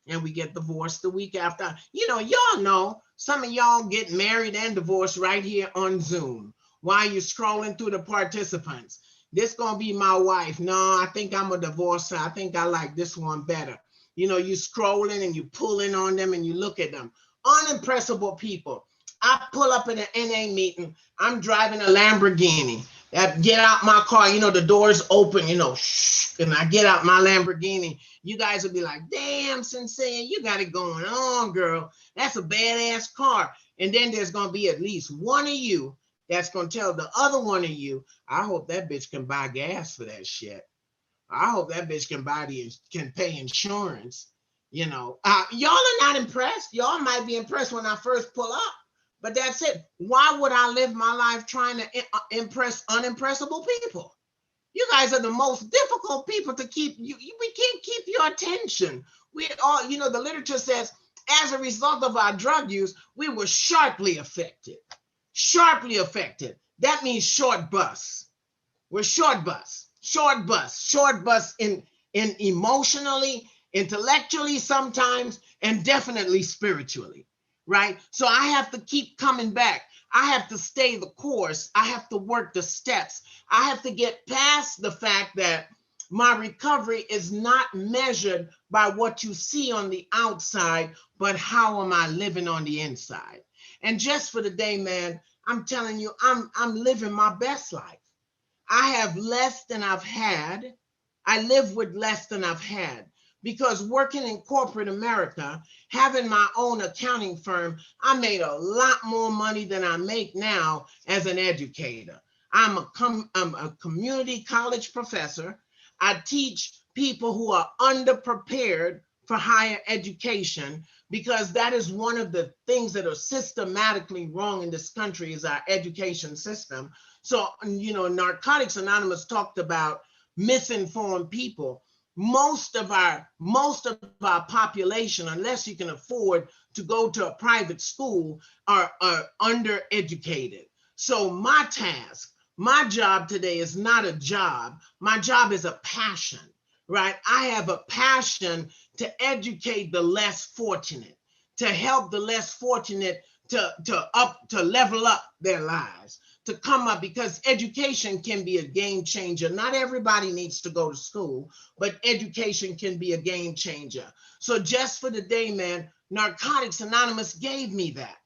And we get divorced the week after. You know, y'all know some of y'all get married and divorced right here on Zoom while you're scrolling through the participants. This gonna be my wife. No, I think I'm a divorcer. I think I like this one better. You know, you scrolling and you pulling on them and you look at them. Unimpressible people. I pull up in an NA meeting. I'm driving a Lamborghini. Get out my car, you know, the doors open, you know, shh, and I get out my Lamborghini. You guys will be like, damn, Cencelia, you got it going on, girl. That's a badass car. And then there's going to be at least one of you that's going to tell the other one of you, I hope that bitch can buy gas for that shit. I hope that bitch can pay insurance. You know, y'all are not impressed. Y'all might be impressed when I first pull up. But that's it. Why would I live my life trying to impress unimpressible people? You guys are the most difficult people to keep. We can't keep your attention. We all, you know, the literature says, as a result of our drug use, we were sharply affected. Sharply affected. That means short bus. We're short bus in emotionally, intellectually sometimes, and definitely spiritually. Right? So I have to keep coming back. I have to stay the course. I have to work the steps. I have to get past the fact that my recovery is not measured by what you see on the outside, but how am I living on the inside? And just for the day, man, I'm telling you, I'm living my best life. I have less than I've had. I live with less than I've had. Because working in corporate America, having my own accounting firm, I made a lot more money than I make now as an educator. I'm a community college professor. I teach people who are underprepared for higher education, because that is one of the things that are systematically wrong in this country is our education system. So, you know, Narcotics Anonymous talked about misinformed people. Most of our population, unless you can afford to go to a private school, are undereducated. So my task, my job today is not a job. My job is a passion, right? I have a passion to educate the less fortunate, to help the less fortunate to level up their lives. to come up, because education can be a game changer. Not everybody needs to go to school, but education can be a game changer. So just for the day, man, Narcotics Anonymous gave me that.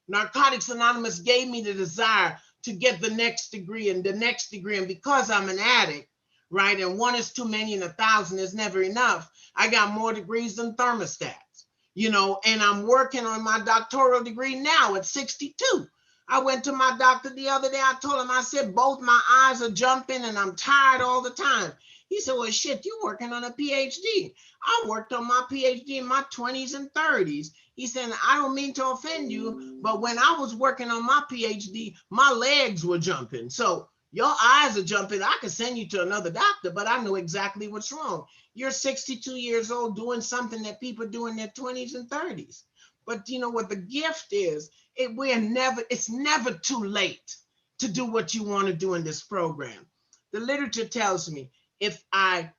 Narcotics Anonymous gave me the desire to get the next degree and the next degree. And because I'm an addict, right, and one is too many and 1,000 is never enough, I got more degrees than thermostats, you know, and I'm working on my doctoral degree now at 62. I went to my doctor the other day. I told him, I said, both my eyes are jumping and I'm tired all the time. He said, well, shit, you working on a PhD. I worked on my PhD in my 20s and 30s. He said, I don't mean to offend you, but when I was working on my PhD, my legs were jumping. So your eyes are jumping. I could send you to another doctor, but I know exactly what's wrong. You're 62 years old doing something that people do in their 20s and 30s. But you know what the gift is? It's never too late to do what you want to do in this program. The literature tells me if I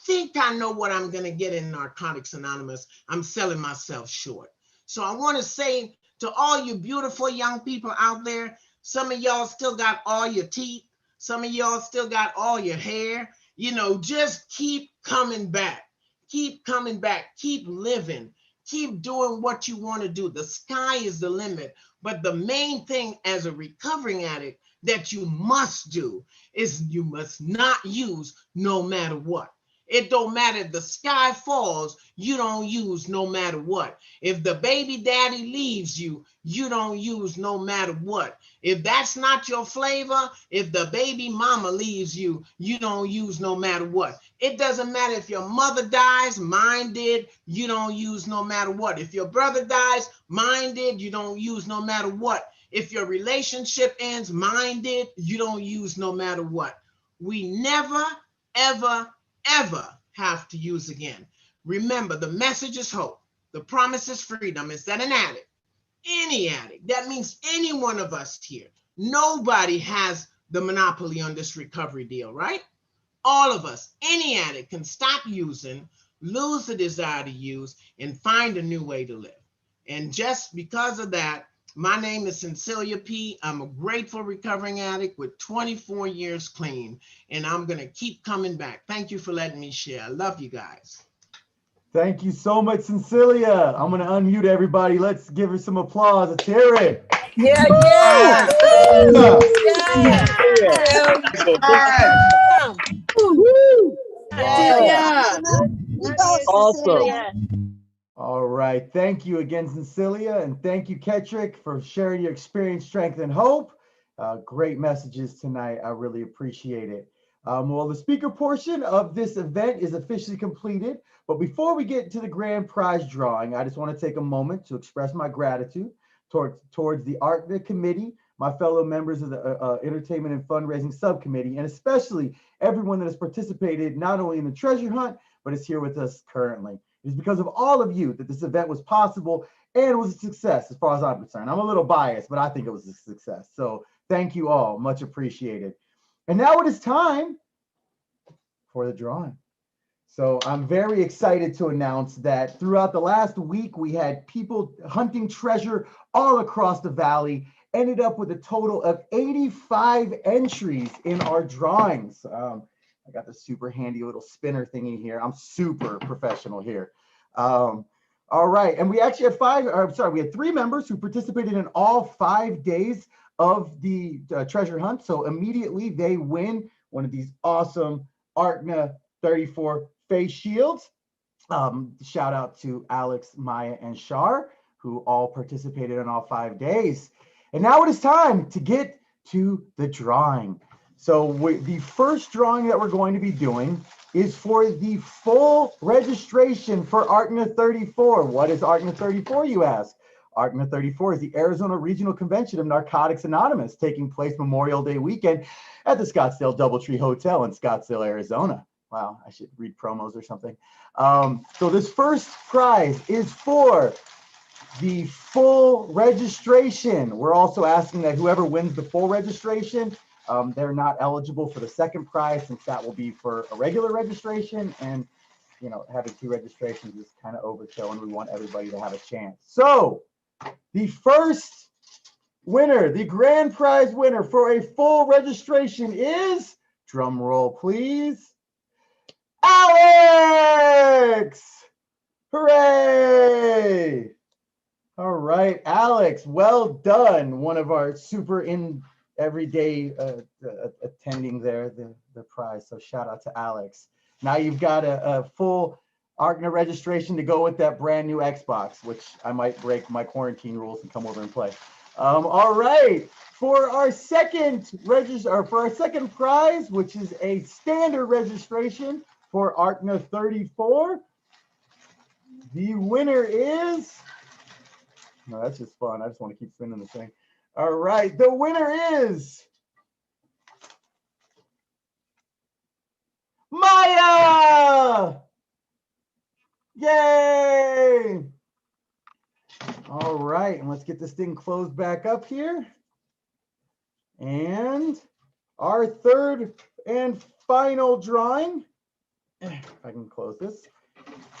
think I know what I'm going to get in Narcotics Anonymous, I'm selling myself short. So I want to say to all you beautiful young people out there, some of y'all still got all your teeth. Some of y'all still got all your hair. You know, just keep coming back. Keep coming back. Keep living. Keep doing what you want to do. The sky is the limit. But the main thing as a recovering addict that you must do is you must not use no matter what. It don't matter if the sky falls, you don't use no matter what. If the baby daddy leaves you, you don't use no matter what. If that's not your flavor, if the baby mama leaves you, you don't use no matter what. It doesn't matter if your mother dies, mine did, you don't use no matter what. If your brother dies, mine did, you don't use no matter what. If your relationship ends, mine did, you don't use no matter what. We never, ever, ever have to use again. Remember, the message is hope. The promise is freedom. Is that an addict? Any addict. That means any one of us here. Nobody has the monopoly on this recovery deal, right? All of us, any addict can stop using, lose the desire to use, and find a new way to live. And just because of that, my name is Cencelia P. I'm a grateful recovering addict with 24 years clean, and I'm going to keep coming back. Thank you for letting me share. I love you guys. Thank you so much, Cencelia. I'm going to unmute everybody. Let's give her some applause. Let's hear it. Yeah, yeah. Awesome. All right. Thank you again, Cencelia. And thank you, Ketrick, for sharing your experience, strength, and hope. Great messages tonight. I really appreciate it. Well, the speaker portion of this event is officially completed. But before we get to the grand prize drawing, I just want to take a moment to express my gratitude towards the ARCNA committee, my fellow members of the Entertainment and Fundraising Subcommittee, and especially everyone that has participated not only in the treasure hunt, but is here with us currently. It is because of all of you that this event was possible and was a success as far as I'm concerned. I'm a little biased, but I think it was a success. So thank you all, much appreciated. And now it is time for the drawing. So I'm very excited to announce that throughout the last week, we had people hunting treasure all across the valley, ended up with a total of 85 entries in our drawings. I got the super handy little spinner thingy here. I'm super professional here. All right, and we actually had we had 3 members who participated in all 5 days of the treasure hunt. So immediately they win one of these awesome ARCNA 34 face shields. Shout out to Alex, Maya, and Shar, who all participated in all 5 days. And now it is time to get to the drawing. So the first drawing that we're going to be doing is for the full registration for ARCNA 34. What is ARCNA 34, you ask? ARCNA 34 is the Arizona Regional Convention of Narcotics Anonymous, taking place Memorial Day weekend at the Scottsdale Doubletree Hotel in Scottsdale, Arizona. Wow, I should read promos or something. So this first prize is for the full registration. We're also asking that whoever wins the full registration, they're not eligible for the second prize, since that will be for a regular registration, and you know, having 2 registrations is kind of overkill, and we want everybody to have a chance. So the first winner, the grand prize winner for a full registration is, drum roll please, Alex! Hooray! All right, Alex, well done. One of our super everyday attending there, the prize. So shout out to Alex. Now you've got a full ARCNA registration to go with that brand new Xbox, which I might break my quarantine rules and come over and play. All right, for our second prize, which is a standard registration for ARCNA 34, the winner is, no, that's just fun. I just want to keep spinning the thing. All right, the winner is Maya! Yay! All right, and let's get this thing closed back up here. And our third and final drawing, if I can close this,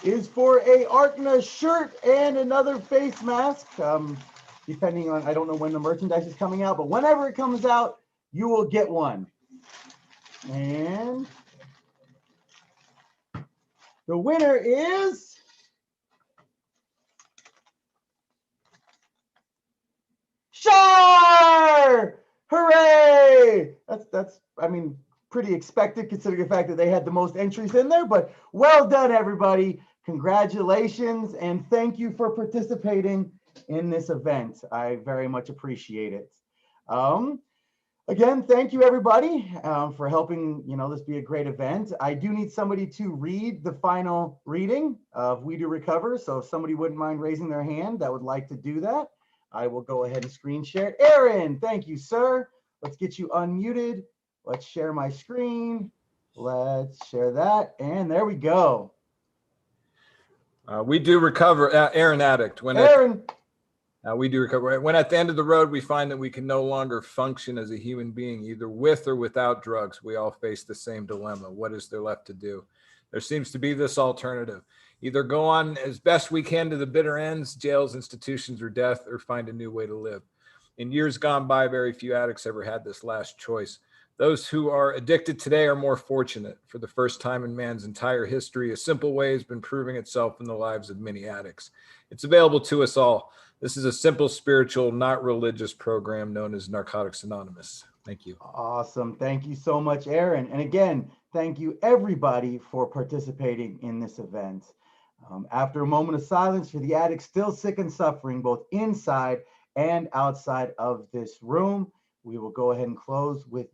is for a ARCNA shirt and another face mask. Depending on, I don't know when the merchandise is coming out, but whenever it comes out, you will get one. And the winner is Shar! Hooray! That's I mean, pretty expected considering the fact that they had the most entries in there, but well done, everybody. Congratulations, and thank you for participating in this event. I very much appreciate it. Again, thank you, everybody, for helping this be a great event. I do need somebody to read the final reading of We Do Recover, so if somebody wouldn't mind raising their hand that would like to do that, I will go ahead and screen share. Aaron, thank you, sir. Let's get you unmuted. Let's share my screen. Let's share that, and there we go. We do recover, Aaron Addict. Aaron. We do recover. When at the end of the road, we find that we can no longer function as a human being, either with or without drugs. We all face the same dilemma. What is there left to do? There seems to be this alternative. Either go on as best we can to the bitter ends, jails, institutions, or death, or find a new way to live. In years gone by, very few addicts ever had this last choice. Those who are addicted today are more fortunate. For the first time in man's entire history, a simple way has been proving itself in the lives of many addicts. It's available to us all. This is a simple spiritual, not religious program known as Narcotics Anonymous. Thank you. Awesome. Thank you so much, Aaron. And again, thank you everybody for participating in this event. After a moment of silence for the addicts still sick and suffering, both inside and outside of this room, we will go ahead and close with